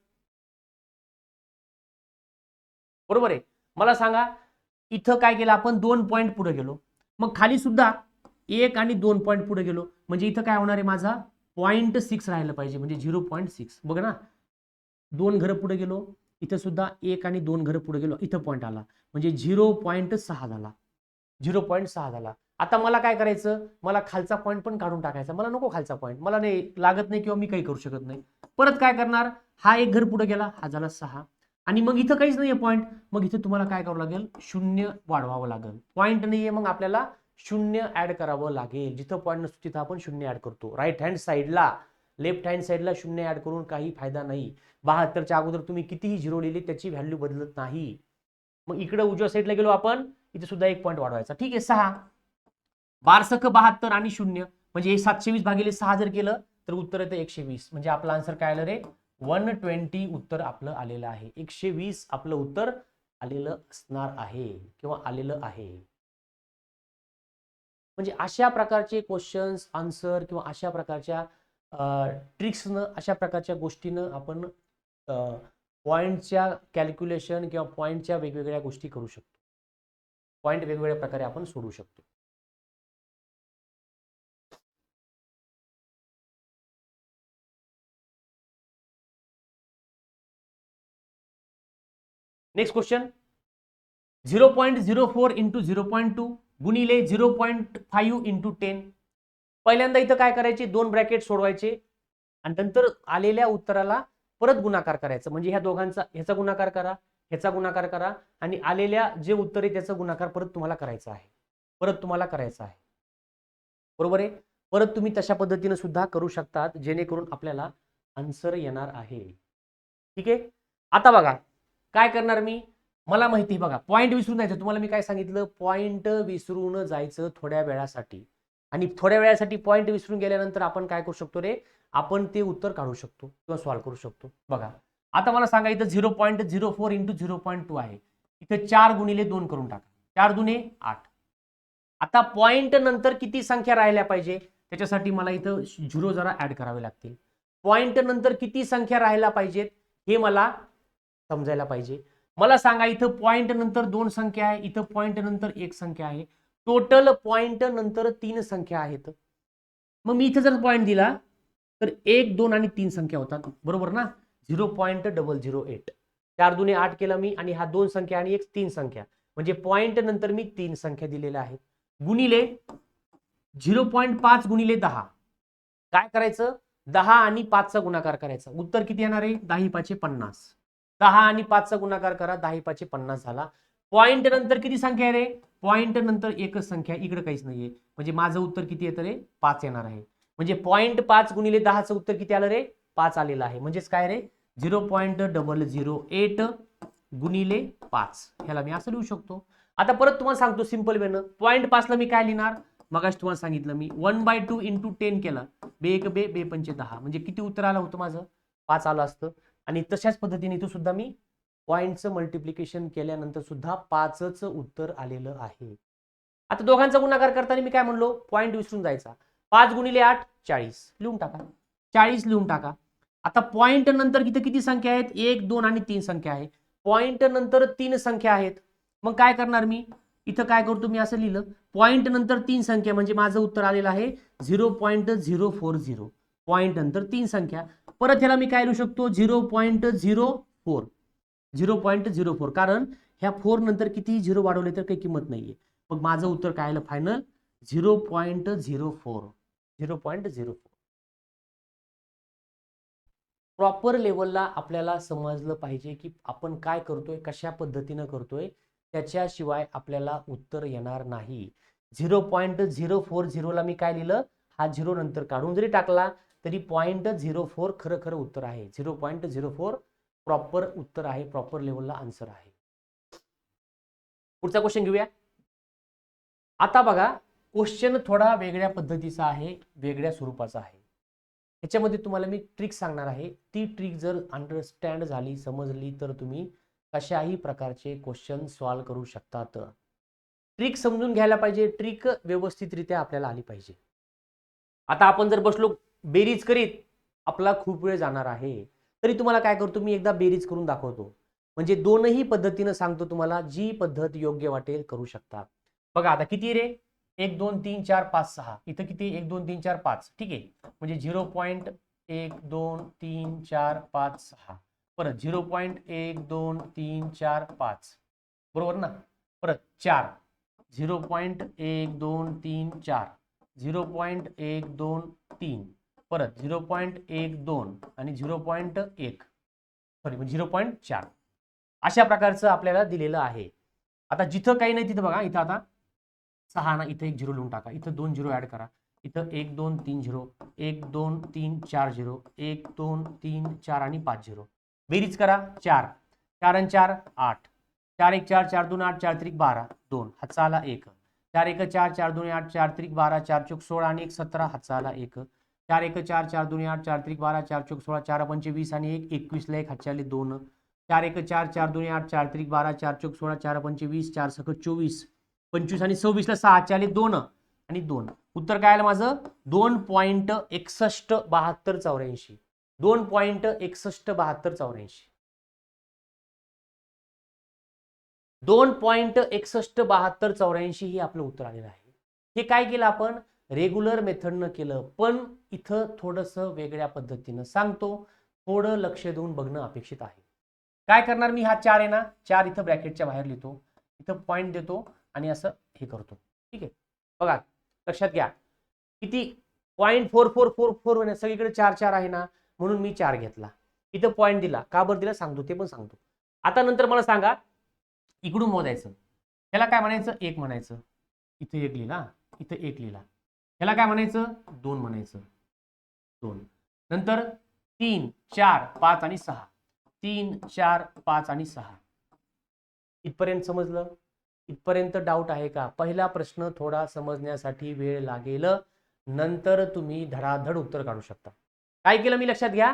बरोबर आहे. मला सांगा इथं काय केलं आपण, 2 पॉईंट पुढे गेलो, मग खाली सुद्धा 1 आणि 2 पॉईंट पुढे गेलो, म्हणजे इथं काय होणार आहे, माझा 0.6 राहिलं पाहिजे, म्हणजे 0.6. बघ ना, 2 घरं पुढे गेलो, इथं सुद्धा 1 आणि 2 घरं पुढे गेलो, इथं पॉईंट आला, म्हणजे 0.6 झाला. 0.6 झाला. आता मला काय करायचं, मला खालचा पॉईंट पण काढून टाकायचा. मला नको खालचा पॉईंट, मला नाही लागत नाही किंवा मी काही करू शकत नाही. परत काय करणार, हा 1 घर पुढे गेला, हा झाला 6 आणि मग इथं काहीच नाहीये पॉईंट, मग इथं तुम्हाला काय करावं लागेल, 0 वाढवावं लागेल. पॉईंट नाहीये मग आपल्याला 0 ऍड करावं लागेल. जिथं पॉईंट नसतो तिथं आपण 0 ऍड करतो. राईट हँड साईडला, लेफ्ट हँड साईडला 0 ऍड करून काही फायदा नाही. 72च्या अगोदर तुम्ही कितीही 0 लिहिले त्याची व्हॅल्यू बदलत नाही. मग इकडे उजव्या साईडला गेलो आपण, इथे सुद्धा 1 पॉईंट वाढवायचा. ठीक आहे, 6 बारसक 72 आणि 0 म्हणजे 720 भागिले 6 जर केलं तर उत्तर येतं 120. म्हणजे आपला आन्सर काय आलं रे, 120 उत्तर आपलं आलेलं आहे. 120 आपलं उत्तर आलेलं असणार आहे किंवा आलेलं आहे. म्हणजे अशा प्रकारचे क्वेश्चन्स आन्सर किंवा अशा प्रकारच्या ट्रिक्सनं अशा प्रकारच्या गोष्टीनं आपण पॉईंटच्या कॅल्क्युलेशन किंवा पॉईंटच्या वेगवेगळ्या गोष्टी करू शकतो. पॉईंट वेगवेगळ्या प्रकारे आपण सोडू शकतो. नेक्स्ट क्वेश्चन 0.04 इंटू 0.2 गुणिले 0.5 इंटू 10. पहिल्यांदा इथं काय करायचे, दोन ब्रॅकेट सोडवायचे आणि नंतर आलेल्या उत्तराला परत गुणाकार करायचं. म्हणजे ह्या दोघांचा ह्याचा गुणाकार करा, ह्याचा गुणाकार करा आणि आलेल्या जे उत्तर आहे त्याचा गुणाकार परत तुम्हाला करायचा आहे. बरोबर आहे. परत तुम्ही तशा पद्धतीने सुद्धा करू शकतात जेणेकरून आपल्याला आन्सर येणार आहे. ठीक आहे. आता बघा काय करणार मी, मला माहिती आहे बघा, पॉईंट विसरून जायचं. तुम्हाला मी काय सांगितलं, पॉईंट विसरून जायचं थोड्या वेळासाठी. आणि थोड्या वेळासाठी पॉईंट विसरून गेल्यानंतर आपण काय करू शकतो रे, आपण ते उत्तर काढू शकतो किंवा सॉल्व्ह करू शकतो. बघा आता मला सांगा, इथं 0.04 इंटू 0.2 आहे. इथं 4 गुणिले 2 करून टाका. 4 दुने 8. आता पॉईंट नंतर किती संख्या राहिल्या पाहिजे त्याच्यासाठी मला इथं 0 जरा ऍड करावे लागतील. पॉईंट नंतर किती संख्या राहायला पाहिजेत हे मला समजायला पाहिजे. मला सांगा, इथं पॉईंट नंतर 2 संख्या आहे, इथं पॉईंट नंतर 1 संख्या आहे. टोटल पॉईंट नंतर 3 संख्या आहेत. मग मी इथं जर पॉईंट दिला तर 1, 2 आणि 3 संख्या होतात. बरोबर ना. 0.008. 4 दुने 8 केलं मी आणि हा 2 संख्या आणि एक 3 संख्या, म्हणजे पॉईंट नंतर मी 3 संख्या दिलेल्या आहेत. गुणिले 0.5 गुणिले 10. काय करायचं, 10 आणि 5 चा गुणाकार करायचा. उत्तर किती येणार आहे, 10 5 50. 10 आणि 5 चा गुणाकार करा, 10 5 50 झाला. पॉईंट नंतर किती संख्या आहे रे, पॉईंट नंतर एकच संख्या, इकडे काहीच नाहीये. म्हणजे माझं उत्तर किती येतं रे, 5 येणार आहे. म्हणजे 0.5 गुणिले 10 चं उत्तर किती आलं रे, 5 आलेलं आहे. म्हणजेच काय रे, 0.008 गुणिले 5. ह्याला मी असं लिहू शकतो. आता परत तुम्हाला सांगतो सिंपल वेनं, 0.5 ला मी काय लिहिणार, मगाशी तुम्हाला सांगितलं मी 1/2 इंटू 10 केला. बे 1 बे 5 10. म्हणजे किती उत्तर आलं होतं माझं, 5 आलं असतं. आणि तशाच पद्धतीने इथं सुद्धा मी पॉईंटचं मल्टिप्लिकेशन केल्यानंतर सुद्धा 5च उत्तर आलेलं आहे. आता दोघांचा गुणाकार करताना मी काय म्हणलो, पॉईंट विसरून जायचा. 5 गुणिले 8 40 लिहून टाका. 40 लिहून टाका. आता पॉईंट नंतर इथं किती संख्या आहेत, 1 2 आणि 3 संख्या आहे. पॉईंट नंतर 3 संख्या आहेत. मग काय करणार मी, इथं काय करतो मी, असं लिहिलं पॉईंट नंतर 3 संख्या, म्हणजे माझं उत्तर आलेलं आहे 0.040. पॉईंट नंतर 3 संख्या. परत ह्याला मी काय लिहू शकतो, 0.04. 0.04, कारण ह्या 4 नंतर किती 0 वाढवले तर काही किंमत नाहीये. मग माझं उत्तर काय आलं फायनल, 0.04. 0.04. प्रॉपर लेवलला आपल्याला समजलं पाहिजे की आपण काय करतोय, कशा पद्धतीनं करतोय, त्याच्याशिवाय आपल्याला उत्तर येणार नाही. 0.040 ला मी काय लिहिलं, हा 0 नंतर काढून जरी टाकला तरी 0.04 खरं खरं उत्तर आहे. 0.04 प्रॉपर उत्तर आहे, प्रॉपर लेवलला आन्सर आहे. पुढचा क्वेश्चन घेऊया. आता बघा क्वेश्चन थोडा वेगळ्या पद्धतीचा आहे, वेगळ्या स्वरूपाचा आहे. ह्याच्यामध्ये तुम्हाला मी ट्रिक सांगणार आहे. ती ट्रिक जर अंडरस्टँड झाली, समजली, तर तुम्ही कशाही प्रकारचे क्वेश्चन सॉल्व्ह करू शकतात. ट्रिक समजून घ्यायला पाहिजे, ट्रिक व्यवस्थितरित्या आपल्याला आली पाहिजे. आता आपण जर बसलो बेरीज करीत, आपला खूप वेळ जाणार आहे. तरी तुम्हाला काय करतो मी, एकदा बेरीज करून दाखवतो. म्हणजे दोनही पद्धतीनं सांगतो तुम्हाला, जी पद्धत योग्य वाटेल करू शकता. बघा आता किती रे, 1 2 3 4 5 6. इथं किती, 1 2 3 4 5. ठीक आहे. म्हणजे 0.1 2 3 4 5 6. परत 0.1 2 3 4 5. बरोबर ना. परत 4. 0.1 2 3 4. 0.1 2 3. परत 0.12 आणि 0.1, सॉरी 0.4. अशा प्रकारचं आपल्याला दिलेलं आहे. आता जिथं काही नाही तिथं बघा, इथं आता 6 ना, इथं 1 0 लिहून टाका. इथं 2 0 ऍड करा. इथं 1 2 3 0, 1 2 3 4 0, 1 2 3 4 आणि 5 0. बेरीज करा. 4 4 आणि 4 8. 4 1 4 4 2 8 4 3 12 2. हातचा आला 1. 4 1 4 4 2 8 4 3 12 4 4 16 आणि 1 17. हातचा आला 1. 4 1 4 4 2 8 4 3 12 4 4 16 4 5 20 आणि 1 21 ला 1 हातच्या आले 2 4 1 4 4 2 8 4 3 12 4 4 16 4 5 20 4 6 24 25 आणि 26 ला 6 हातच्या आले 2 आणि 2. उत्तर काय आलं माझं 2.617284 2.617284 2.617284 हे आपलं उत्तर आलेलं आहे. हे काय केलं आपण रेग्युलर मेथडनं केलं, पण इथं थोडंसं वेगळ्या पद्धतीनं सांगतो, थोडं लक्ष देऊन बघणं अपेक्षित आहे. काय करणार मी, हा 4 आहे ना, 4 इथं ब्रॅकेटच्या बाहेर लिहितो, इथं पॉईंट देतो आणि असं हे करतो. ठीक आहे, बघा लक्षात घ्या किती 0.4444 सगळीकडे 4 4 आहे ना, म्हणून मी 4 घेतला, इथं पॉईंट दिला. का बरं दिला सांगतो, ते पण सांगतो. आता नंतर मला सांगा इकडून मोजायचं, ह्याला काय म्हणायचं 1 म्हणायचं, इथं 1 लिहिला, इथं 1 लिहिला, ह्याला काय म्हणायचं 2 म्हणायचं 2. नंतर 3 4 5 आणि 6 3 4 5 आणि 6. इथपर्यंत समजलं? इथपर्यंत डाऊट आहे का? पहिला प्रश्न थोडा समजण्यासाठी वेळ लागेल, नंतर तुम्ही धडाधड उत्तर काढू शकता. काय केलं मी लक्षात घ्या,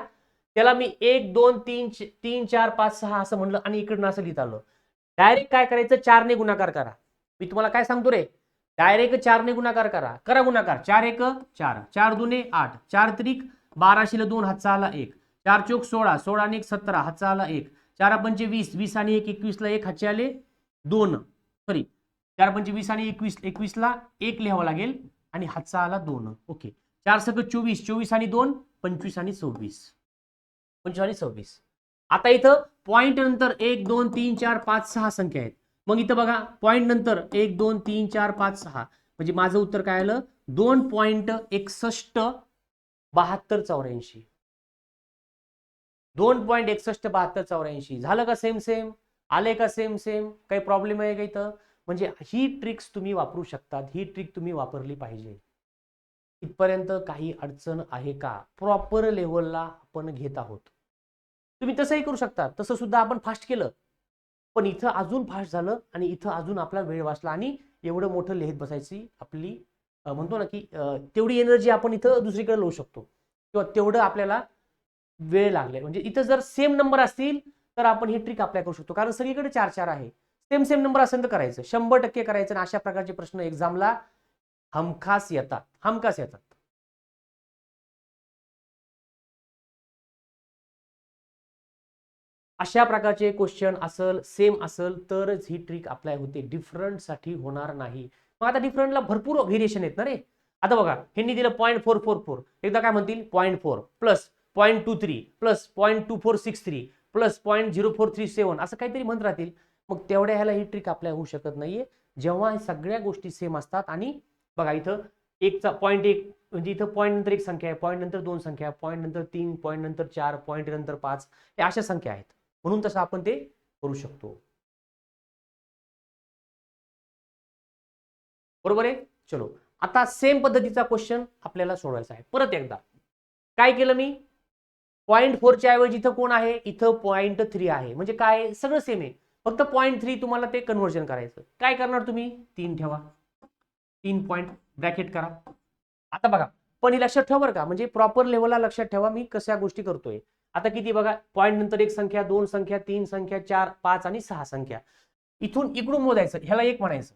त्याला मी 1 2 3 3 4 5 6 असं म्हणलं आणि इकडनं असं लिहित आलो. डायरेक्ट काय करायचं 4 ने गुणाकार करा. मी तुम्हाला काय सांगतो रे, डायरेक्ट 4 ने गुणाकार करा. करा गुणाकार, 4 1 4 4 2 8 4 त्रिक 12 शिले 2 हातचा आला 1 4 चोक 16 16 आणि 1 17 हातचा आला 1 4 पंचे 20 20 आणि 1 21 ला 1 हातचे आले 2 सॉरी 4 पंचे 20 आणि 21 21 ला 1 लिहावं लागेल आणि हातचा आला 2. ओके 4 सक 24 24 आणि 2 25 आणि 26 25 आणि 26. आता इथं पॉइंट नंतर 1 2 3 4 5 6 संख्या आहेत. मग इथं बघा पॉइंट नंतर 1 2 3 4 5 6 म्हणजे माझं उत्तर काय आलं 2.617284. 2.617284 झालं का सेम सेम? आले का सेम सेम? काही प्रॉब्लेम आहे का इथं? म्हणजे ही ट्रिक्स तुम्ही वापरू शकतात, ही ट्रिक तुम्ही वापरली पाहिजे. इथपर्यंत काही अडचण आहे का? प्रॉपर लेवलला आपण घेत आहोत. तुम्ही तसंही करू शकता, तसं सुद्धा आपण फास्ट केलं, पण इथं अजून फास्ट झालं आणि इथं अजून आपला वेळ वाचला आणि एवढं मोठं लिहित बसायची आपली म्हणतो ना की तेवढी एनर्जी आपण इथं दुसरीकडे लावू शकतो किंवा तेवढं आपल्याला वेळ लागले. म्हणजे इथं जर सेम नंबर असतील तर आपण ही ट्रिक अप्लाय करू शकतो, कारण सगळीकडे 4 4 आहे. सेम नंबर असेल तर करायचं, 100% करायचं. आणि अशा प्रकारचे प्रश्न एक्झामला हमखास येतात, हमखास येतात. अशा प्रकारचे क्वेश्चन असेल, सेम असेल तरच ही ट्रिक अप्लाय होते, डिफरंट साठी होणार नाही. मग आता डिफरंटला भरपूर व्हेरिएशन आहेत ना रे. आता बघा ह्यांनी दिलं 0.444, एकदा काय म्हणतील 0.4 प्लस 0.23 प्लस 0.2463 प्लस 0.0437 असं काहीतरी म्हणत राहतील. मग तेवढ्या ह्याला ही ट्रिक अप्लाय होऊ शकत नाहीये जेव्हा सगळ्या गोष्टी सेम असतात. आणि बघा इथं 1.1 म्हणजे इथं पॉईंट नंतर 1 संख्या आहे, पॉईंट नंतर 2 संख्या आहे, पॉईंट नंतर 3, पॉईंट नंतर 4, पॉईंट नंतर 5, हे अशा संख्या आहेत. म्हणून तसं आपण ते करू शकतो. बरोबर आहे. चलो आता सेम पद्धतीचा क्वेश्चन आपल्याला सोडवायचा आहे. परत एकदा काय केलं मी, 0.4 च्या ऐवजी इथं कोण आहे, इथं 0.3 आहे. म्हणजे काय सगळं सेम आहे, फक्त 0.3 तुम्हाला ते कन्व्हर्जन करायचं. काय करणार तुम्ही 3 ठेवा, 3 पॉईंट ब्रॅकेट करा. आता बघा पण हे लक्षात ठेवा बरं का, म्हणजे प्रॉपर लेवलला लक्षात ठेवा मी कशा गोष्टी करतोय. आता किती बघा, पॉईंट नंतर 1 संख्या, 2 संख्या, 3 संख्या, 4 5 आणि 6 संख्या. इथून इकडून मोजायचं, ह्याला 1 म्हणायचं.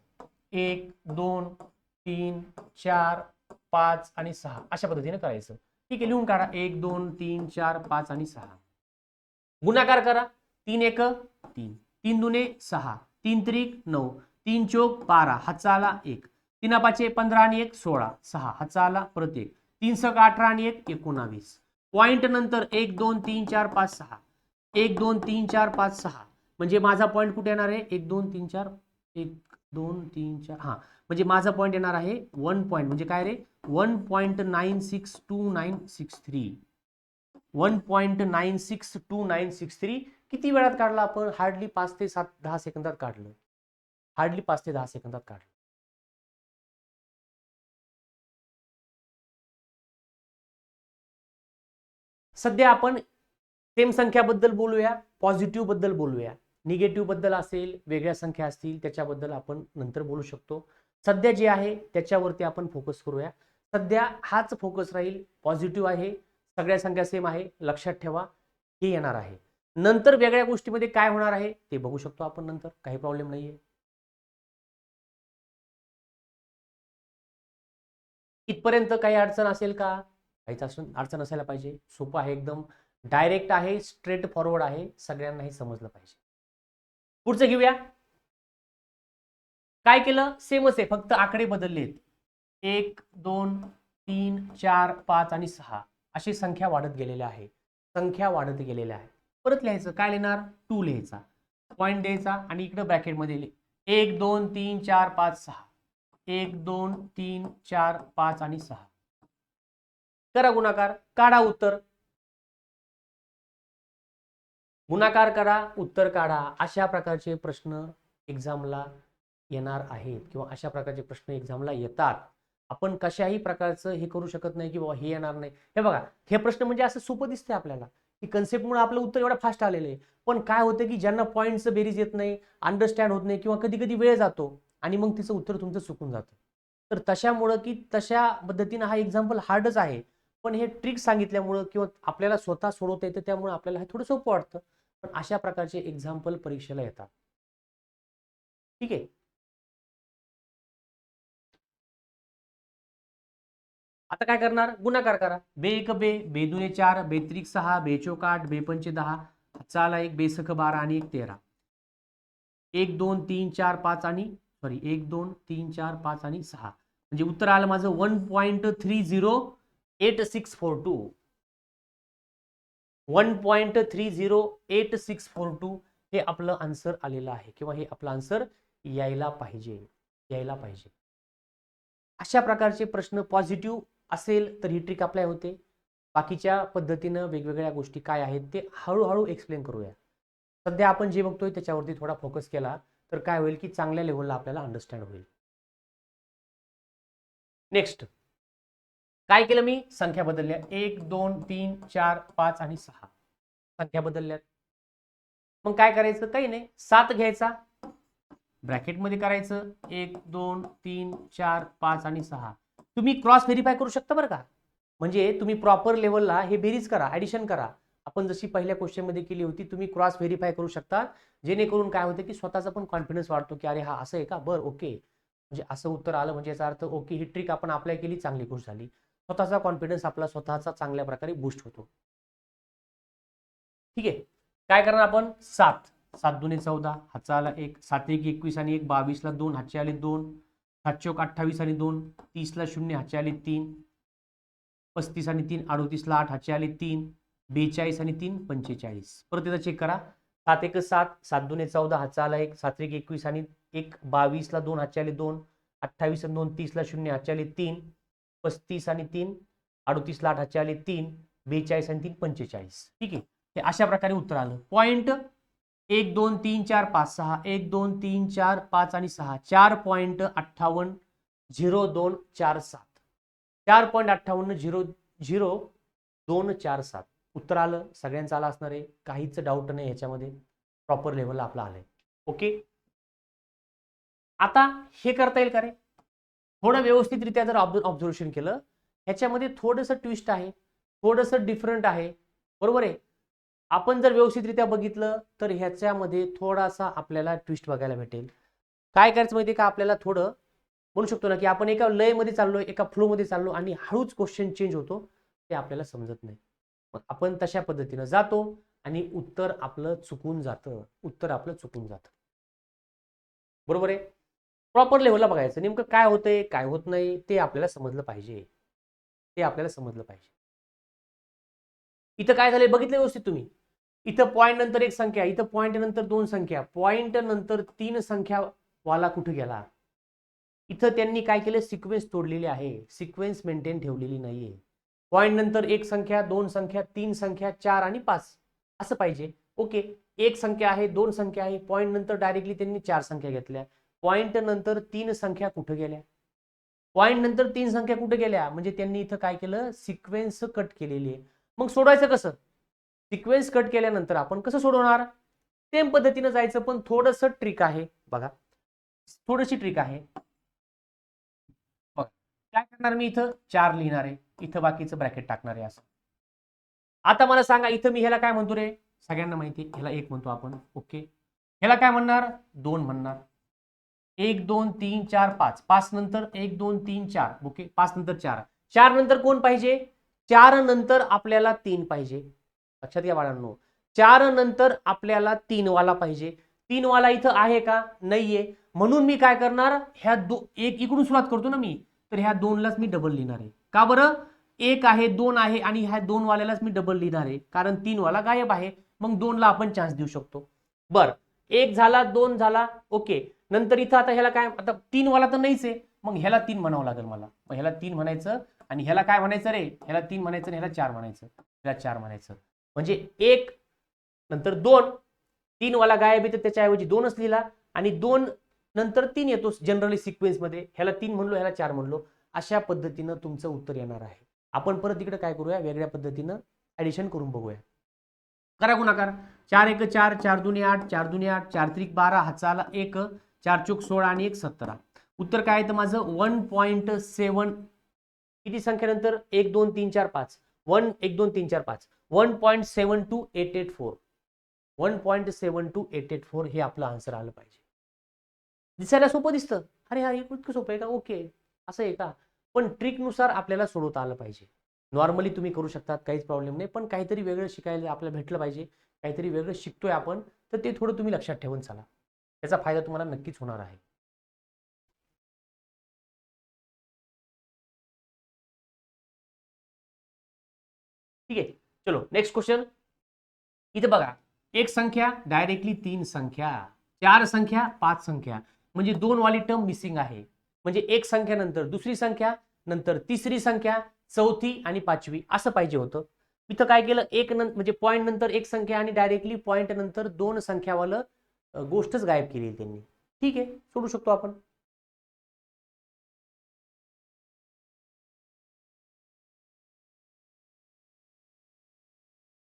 1 2 3 4 5 आणि 6 अशा पद्धतीने करायचं. ठीक आहे, लिहून काढा 1 2 3 4 5 आणि 6. गुणाकार करा, 3 1 3 3 2 6 3 त्रिक 9 3 चोक 12 हातचा आला 1 3 5 15 आणि 1 16 6 हातचा आला परत 1 3 सक 18 आणि 1 19. पॉइंट नंतर 1 2 3 4 5 6 1 2 3 4 5 6 म्हणजे माझा पॉइंट कुठे येणार आहे 1 2 3 4 1 2 3 4 हा म्हणजे माझा पॉइंट येणार आहे 1 पॉइंट म्हणजे काय रे 1.962963 1.962963. किती वेळात काढला आपण, हार्डली 5 ते 10 सेकंदात काढलं, हार्डली 5 ते 10 सेकंदात काढलं. सध्या आपण सेम संख्याबद्दल बोलूया, पॉझिटिव्ह बद्दल बोलूया, निगेटिव्ह बद्दल असेल, वेगळ्या संख्या असतील त्याच्याबद्दल आपण नंतर बोलू शकतो. सध्या जे आहे त्याच्यावरती आपण फोकस करूया. सध्या हाच फोकस राहील. पॉझिटिव्ह आहे, सगळ्या संख्या सेम आहे, लक्षात ठेवा. हे येणार आहे. नंतर वेगळ्या गोष्टीमध्ये काय होणार आहे ते बघू शकतो आपण नंतर, काही प्रॉब्लेम नाहीये. इथपर्यंत काही अडचण असेल का? काहीच अडचण असायला पाहिजे. सोपं आहे एकदम, डायरेक्ट आहे, स्ट्रेट फॉरवर्ड आहे, सगळ्यांनाही समजलं पाहिजे. पुढचं घेऊया. काय केलं? सेमच आहे, फक्त आकडे बदललेत. 1 2 3 4 5 आणि 6 अशी संख्या वाढत गेलेल्या आहे. संख्या वाढत गेलेल्या आहे. परत लिहायचं. काय लिहिणार? 2 लिहायचा, पॉईंट द्यायचा आणि इकडे ब्रॅकेटमध्ये 1 2 3 4 5 6. 1 2 3 4 5 आणि 6. करा गुणाकार, काढा उत्तर. गुणाकार करा, उत्तर काढा. अशा प्रकारचे प्रश्न एक्झामला येणार आहेत किंवा अशा प्रकारचे प्रश्न एक्झामला येतात. आपण कशाही प्रकारचं हे करू शकत नाही की बाबा हे येणार नाही. हे बघा, हे प्रश्न म्हणजे असं सोपं दिसतंय आपल्याला की कन्सेप्टमुळे आपलं उत्तर एवढं फास्ट आलेलं आहे. पण काय होतं की ज्यांना पॉईंटचं बेरीज येत नाही, अंडरस्टँड होत नाही किंवा कधी कधी वेळ जातो आणि मग तिचं उत्तर तुमचं चुकून जातं. तर तशामुळं की तशा पद्धतीनं हा एक्झाम्पल हार्डच आहे. पण हे ट्रिक सांगितल्यामुळं किंवा आपल्याला स्वतः सोडवता येतं त्यामुळे आपल्याला हे थोडं सोपं वाटतं. पण अशा प्रकारचे एक्झाम्पल परीक्षेला येतात. ठीक आहे. आता काय करणार? गुणाकार करा. बे एक बे, बे दुने 4, बे त्रिक 6, बे चौक 8, बे पंचे 10, चाला 1, बे सख 12 आणि 1 13. 1 2 3 4 5 आणि 1 2 3 4 5 आणि 6. म्हणजे उत्तर आलं माझं 1.308642. 1.308642 हे आपलं आन्सर आलेलं आहे किंवा हे आपलं आन्सर यायला पाहिजे. यायला पाहिजे. अशा प्रकारचे प्रश्न पॉझिटिव्ह असेल तर ही ट्रिक अप्लाय होते. बाकीच्या पद्धतीनं वेगवेगळ्या गोष्टी काय आहेत ते हळूहळू एक्सप्लेन करूया. सध्या आपण जे बघतोय त्याच्यावरती थोडा फोकस केला तर काय होईल की चांगल्या लेव्हलला आपल्याला अंडरस्टँड होईल. नेक्स्ट काय केलं मी? संख्या बदलल्या. 1 2 3 4 5 आणि 6 संख्या बदलल्यात. मग काय करायचं? काही नाही, 7 घ्यायचा, ब्रॅकेटमध्ये करायचं. 1 2 3 4 5 आणि 6. तुम्ही क्रॉस व्हेरीफाय करू शकता बरं का. म्हणजे तुम्ही प्रॉपर लेवलला हे बेरीज करा, ऍडिशन करा. आपण जशी पहिल्या क्वेश्चन मध्ये केली होती, तुम्ही क्रॉस व्हेरीफाय करू शकता. जेणेकरून काय होतं की स्वतःचा पण कॉन्फिडन्स वाढतो की अरे हा असं आहे का, बरं ओके, म्हणजे असं उत्तर आलं म्हणजे याचा अर्थ ओके ही ट्रिक आपण अप्लाय केली, चांगली गोष्ट झाली. स्वतःचा कॉन्फिडन्स आपला स्वतःचा चांगल्या प्रकारे बूस्ट होतो. ठीक आहे. काय करणार आपण? 7 7 दुने 14, हातचा आला 1, 7 1 21 आणि 1 22 ला 2, हातचे आले 2, 7 चौक 28 आणि 2, 30 ला 0, हातचे आले 3, 35 आणि 3 38 ला 8, हातचे आले 3, 42 आणि 3 45. परत एकदा चेक करा. 7 1 7, 7 दुने 14, हातचा आला 1, 7 1 21 आणि 1 22 ला 2, हातचे आले 2, 28 आणि 2 30 ला 0, हातचे आले 3, 35 आणि 3 38 ला 8, हातचे आले 3, 42 आणि 3 45. ठीक आहे. हे अशा प्रकारे उत्तर आलं. पॉइंट 1 2 3 4 5 6, 1 2 3 4 5 आणि 6, 4.580247, 4.580247 उत्तर आलं. सगळ्यांचं आलं असणार आहे, काहीच डाऊट नाही ह्याच्यामध्ये. प्रॉपर लेवलला आपलं आलंय. ओके. आता हे करता येईल का रे? थोडं व्यवस्थितरित्या जर ऑब्झर्वेशन केलं, ह्याच्यामध्ये थोडंसं ट्विस्ट आहे, थोडंसं डिफरंट आहे. बरोबर आहे. आपण जर व्यवस्थितरित्या बघितलं तर ह्याच्यामध्ये थोडासा आपल्याला ट्विस्ट बघायला भेटेल. काय करायचं माहितीये का? आपल्याला थोडं म्हणू शकतो ना की आपण एका लयमध्ये चाललो, एका फ्लोमध्ये चाललो आणि हळूच क्वेश्चन चेंज होतो, ते आपल्याला समजत नाही. मग आपण तशा पद्धतीनं जातो आणि उत्तर आपलं चुकून जातं. उत्तर आपलं चुकून जातं. बरोबर आहे. प्रॉपर लेवलला बघायचं, नेमकं काय होतंय काय होत नाही ते आपल्याला समजलं पाहिजे. ते आपल्याला समजलं पाहिजे. इथं काय झालंय बघितलं व्यवस्थित तुम्ही? इथं पॉईंट नंतर एक संख्या, इथं पॉईंट नंतर 2 संख्या, पॉईंट नंतर 3 संख्या वाला कुठे गेला? इथं त्यांनी काय केलं? सिक्वेन्स तोडलेली आहे, सिक्वेन्स मेंटेन ठेवलेली नाहीये. पॉईंट नंतर एक संख्या, 2 संख्या, 3 संख्या, 4 आणि 5 असं पाहिजे. ओके. एक संख्या आहे, 2 संख्या आहे, पॉईंट नंतर डायरेक्टली त्यांनी 4 संख्या घेतल्या. पॉईंट नंतर 3 संख्या कुठे गेल्या? पॉईंट नंतर 3 संख्या कुठे गेल्या? म्हणजे त्यांनी इथं काय केलं? सिक्वेन्स कट केलेली आहे. मग सोडवायचं कसं? सिक्वेन्स कट केल्यानंतर आपण कसं सोडवणार? सेम पद्धतीनं जायचं, पण थोडंसं ट्रिक आहे बघा. थोडीशी ट्रिक आहे बघा. काय करणार मी इथं 4 लिहिणार आहे, इथं बाकीचं ब्रॅकेट टाकणार आहे असं. आता मला सांगा इथं मी ह्याला काय म्हणतो रे, सगळ्यांना माहिती आहे ह्याला 1 म्हणतो आपण. ओके, ह्याला काय म्हणणार 2 म्हणणार. 1 2 3 4 5, 5 नंतर 1 2 3 4. ओके, 5 नंतर 4, 4 नंतर कोण पाहिजे, 4 नंतर आपल्याला 3 पाहिजे. लक्षात घ्या बाळांनो, 4 नंतर आपल्याला 3 वाला पाहिजे. 3 वाला इथं आहे का, नाहीये. म्हणून मी काय करणार, ह्या एक इकडून सुरुवात करतो ना मी, तर ह्या 2 लाच मी डबल लिहिणार आहे. का बरं, 1 आहे 2 आहे आणि ह्या 2 वाल्यालाच मी डबल लिहिणार आहे, कारण 3 वाला गायब आहे. मग 2 ला आपण चान्स देऊ शकतो. बर, 1 झाला 2 झाला. ओके, नंतर इथं आता ह्याला काय, आता 3 वाला तर नाहीच आहे, मग ह्याला 3 म्हणावं लागेल मला. मग ह्याला 3 म्हणायचं आणि ह्याला काय म्हणायचं रे, ह्याला 3 म्हणायचं आणि ह्याला 4 म्हणायचं, ह्याला 4 म्हणायचं. म्हणजे 1 नंतर 2, 3 वाला गायब आहे तर त्याच्याऐवजी 2च लिहिला आणि 2 नंतर 3 येतो जनरली सिक्वेन्स मध्ये. ह्याला 3 म्हणलो, ह्याला 4 म्हणलो. अशा पद्धतीनं तुमचं उत्तर येणार आहे. आपण परत इकडे काय करूया, वेगळ्या पद्धतीनं ऍडिशन करून बघूया. करा गुणाकार. 4 1 4, 4 2 8, 4 2 8, 4 3 12, हातचा आला 1, 4 चौक 16 आणि 1 17. उत्तर काय आहे तर माझं 1.7. किती संख्येनंतर 1 2 3 4 5, 1 1 2 3 4 5, 1.72884. 1.72884 हे आपलं आन्सर आलं पाहिजे. दिसायला सोपं दिसतं, अरे हा इतकं सोपं आहे का, ओके असं आहे का, पण ट्रिकनुसार आपल्याला सोडवता आलं पाहिजे. नॉर्मली तुम्ही करू शकतात, काहीच प्रॉब्लेम नाही, पण काहीतरी वेगळं शिकायला आपल्याला भेटलं पाहिजे. काहीतरी वेगळं शिकतोय आपण, तर ते थोडं तुम्ही लक्षात ठेवून चाला, त्याचा फायदा तुम्हाला नक्कीच होणार आहे. ठीक आहे, चलो नेक्स्ट क्वेश्चन. इथे बघा, एक संख्या डायरेक्टली 3 संख्या, 4 संख्या 5 संख्या, म्हणजे 2 वाली टर्म मिसिंग आहे. म्हणजे एक संख्या नंतर दुसरी संख्या, नंतर तिसरी संख्या, चौथी आणि पाचवी असं पाहिजे होतं. इथं काय केलं, एक म्हणजे पॉईंट नंतर एक संख्या आणि डायरेक्टली पॉईंट नंतर 2 संख्यावालं गोष्टच गायब केली त्यांनी. ठीक आहे, सोडू शकतो आपण.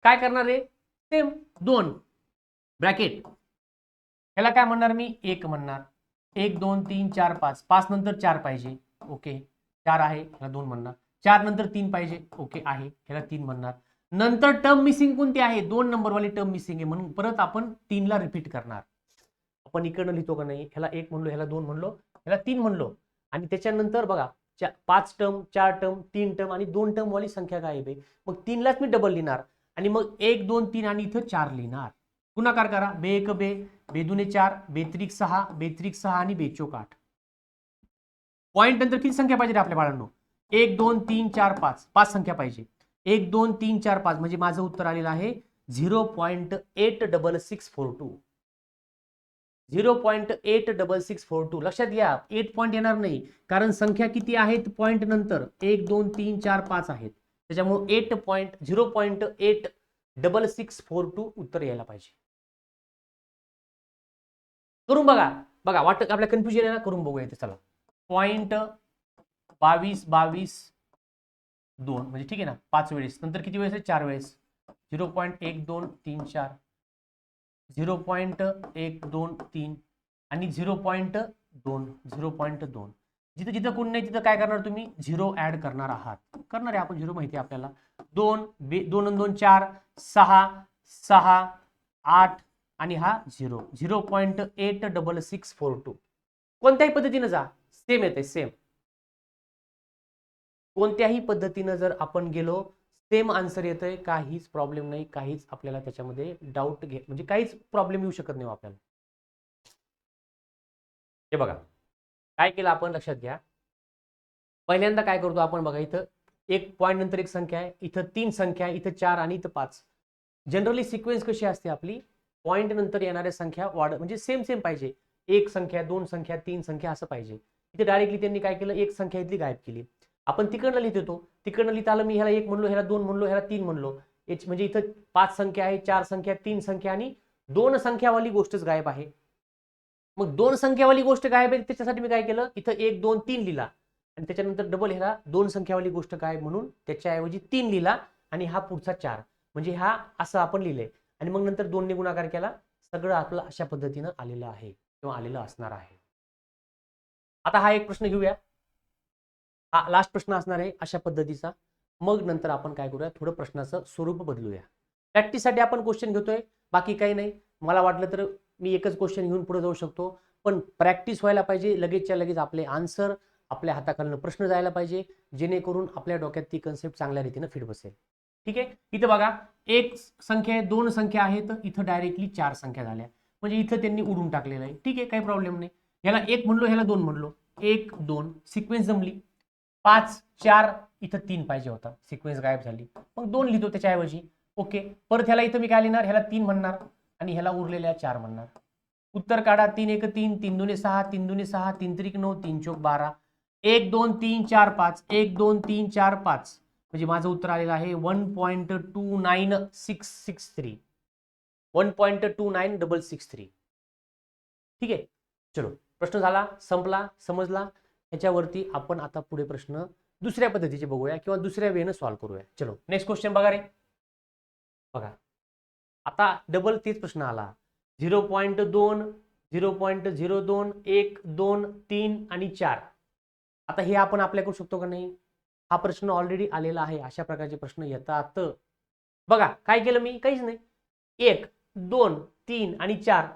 काय करणार आहे, सेम 2 ब्रॅकेट, ह्याला काय म्हणणार मी, 1 म्हणणार. 1 2 3 4 5, 5 नंतर 4 पाहिजे. ओके, 4 आहे, ह्याला 2 म्हणणार. 4 नंतर 3 पाहिजे. ओके आहे, ह्याला 3 म्हणणार. नंतर टर्म मिसिंग कोणती आहे, 2 नंबर वाली टर्म मिसिंग आहे, म्हणून परत आपण 3 ला रिपीट करणार. आपण इकडनं लिहितो का नाही, ह्याला 1 म्हणलो, ह्याला 2 म्हणलो, ह्याला 3 म्हणलो, आणि त्याच्यानंतर बघा 5 टर्म, 4 टर्म, 3 टर्म आणि 2 टर्म वाली संख्या गायब आहे. मग 3 लाच मी डबल लिहिणार आणि मग 1 2 3 आणि इथं 4 लिहिणार. गुणाकार करा, 2 1 2, 2 2 4, 2 3 6, 2 3 6 आणि 2 चौक 8. पॉईंट नंतर किती संख्या पाहिजे आपल्या बाळांनो, 1 2 3 4 5, 5 संख्या पाहिजे. 1 2 3 4 5 म्हणजे माझं उत्तर आलेलं आहे 0.86642. 0.86642. लक्षात घ्या, 8 पॉईंट येणार नाही, कारण संख्या किती आहेत पॉईंट नंतर, 1 2 3 4 5 आहेत. त्याच्यामुळे 0.86642 उत्तर यायला पाहिजे. करून बघा, बघा वाटत आपल्या कन्फ्युजन आहे ना, करून बघूया इथे. चला, पॉईंट 22 22 2 म्हणजे ठीक आहे ना, 5 वेळेस, नंतर किती वेळेस आहे, 4 वेळेस. 0.1234, 0.123 आणि 0.2, 0.2. जिथं जिथं कोण नाही तिथं काय करणार तुम्ही, 0 ऍड करणार आहात. करणार आहे आपण 0, माहिती आहे आपल्याला. 2 2 2 4 6 6 8 आणि हा 0, 0.86642. कोणत्याही पद्धतीनं जा, सेम येते, सेम. कोणत्याही पद्धतीनं जर आपण गेलो, सेम आन्सर येतंय, काहीच प्रॉब्लेम नाही, काहीच आपल्याला त्याच्यामध्ये डाऊट म्हणजे काहीच प्रॉब्लेम येऊ शकत नाही आपल्याला. हे बघा काय केलं आपण, लक्षात घ्या. पहिल्यांदा काय करतो आपण, बघा इथं एक पॉईंट नंतर एक संख्या आहे, इथं 3 संख्या आहे, इथं 4 आणि इथं 5. जनरली सिक्वेन्स कशी असते आपली, पॉईंट नंतर येणाऱ्या संख्या म्हणजे सेम सेम पाहिजे. 1 संख्या, 2 संख्या, 3 संख्या असं पाहिजे. इथे डायरेक्टली त्यांनी काय केलं, एक संख्या इथली गायब केली. आपण तिकडनं लिहित होतो, तिकडनं लिहिता आलं, मी ह्याला 1 म्हणलो, ह्याला 2 म्हणलो, ह्याला 3 म्हणलो. म्हणजे इथं 5 संख्या आहे, 4 संख्या, 3 संख्या आणि 2 संख्यावाली गोष्टच गायब आहे. मग 2 संख्यावाली गोष्ट गायब आहे, त्याच्यासाठी मी काय केलं, इथं 1 2 3 लिहिला आणि त्याच्यानंतर डबल ह्याला 2 संख्यावाली गोष्ट गायब म्हणून त्याच्याऐवजी 3 लिहिला आणि हा पुढचा 4, म्हणजे हा असं आपण लिहिलंय. आणि मग नंतर 2 ने गुणाकार केला. सगळं आपलं अशा पद्धतीनं आलेलं आहे किंवा आलेलं असणार आहे. आता हा एक प्रश्न घेऊया. हा लास्ट प्रश्न असणार आहे अशा पद्धतीचा. मग नंतर आपण काय करूया, थोडं प्रश्नाचं स्वरूप बदलूया. प्रॅक्टिससाठी आपण क्वेश्चन घेतोय, बाकी काही नाही. मला वाटलं तर मी एकच क्वेश्चन घेऊन पुढे जाऊ शकतो, पण प्रॅक्टिस व्हायला पाहिजे. लगेचच्या लगेच आपले आन्सर आपल्या हाताखालून प्रश्न जायला पाहिजे, जेणेकरून आपल्या डोक्यात ती कन्सेप्ट चांगल्या रीतीने फिट बसेल. ठीक आहे. इथं बघा, एक संख्या आहे, दोन संख्या आहेत, इथं डायरेक्टली 4 संख्या झाल्या, म्हणजे इथं त्यांनी उडून टाकलेलं आहे. ठीक आहे, काही प्रॉब्लेम नाही. ह्याला 1 म्हणलो, ह्याला 2 म्हणलो, 1 2 सिक्वेन्स जमली. 5 4 इथं 3 पाहिजे होता, सिक्वेन्स गायब झाली, मग 2 लिहितो त्याच्याऐवजी. ओके. परत ह्याला इथं मी काय लिहिणार, ह्याला 3 म्हणणार आणि ह्याला उरलेल्या 4 म्हणणार. उत्तर काढा. 3 1 3, 3 2 6, 3 2 6, 3 3 9, 3 4 12, 1 2 3 4 5, 1 2 3 4 5, म्हणजे माझं उत्तर आलेलं आहे 1.29663, 1.29663. ठीक आहे. चलो, प्रश्न झाला, संपला, समजला. ह्याच्यावरती आपण आता पुढे प्रश्न दुसऱ्या पद्धतीचे बघूया किंवा दुसऱ्या वेने सॉल्व्ह करूया. चलो, नेक्स्ट क्वेश्चन बघा रे. बघा, आता डबल तेच प्रश्न आला. 0.2, 0.02, 1 2 3 आणि 4. आता हे आपण अप्लाय करू शकतो का नाही? हा प्रश्न ऑलरेडी आलेला आहे. अशा प्रकारचे प्रश्न येतात. बघा काय केलं मी, काहीच नाही. 1 2 3 आणि 4,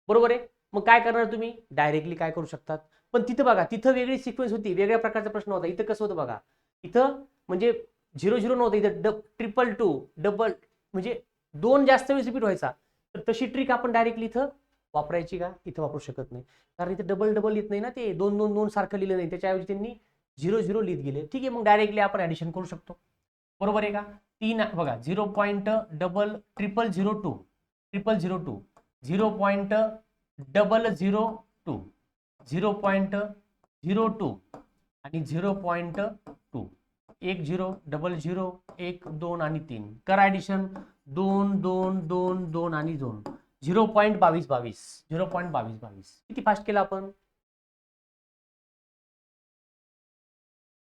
बरोबर आहे. मग काय करणार तुम्ही, डायरेक्टली काय करू शकतात. पण तिथं बघा, तिथं वेगळी सिक्वेन्स होती, वेगळ्या प्रकारचा प्रश्न होता. इथं कसं होतं बघा, इथं म्हणजे 0 0 नव्हतं, इथं 222 डबल, म्हणजे 2 जास्त वेळेस रिपीट व्हायचा. तर तशी ट्रिक आपण डायरेक्टली इथं वापरायची का, इथं वापरू शकत नाही, कारण इथं डबल डबल येत नाही ना, ते 2 2 2 सारखं लिहिलं नाही, त्याच्याऐवजी त्यांनी 0 0 लिहित गेले. ठीक आहे, मग डायरेक्टली आपण ऍडिशन करू शकतो, बरोबर आहे का. 3 बघा, 0.0002 0.002 0.002 0.02 आणि 0.2, 1 0 00 1 2 आणि 3. करा ऍडिशन. 2 2 2 2 आणि 2, 0.2222, 0.2222. किती फास्ट केला आपण,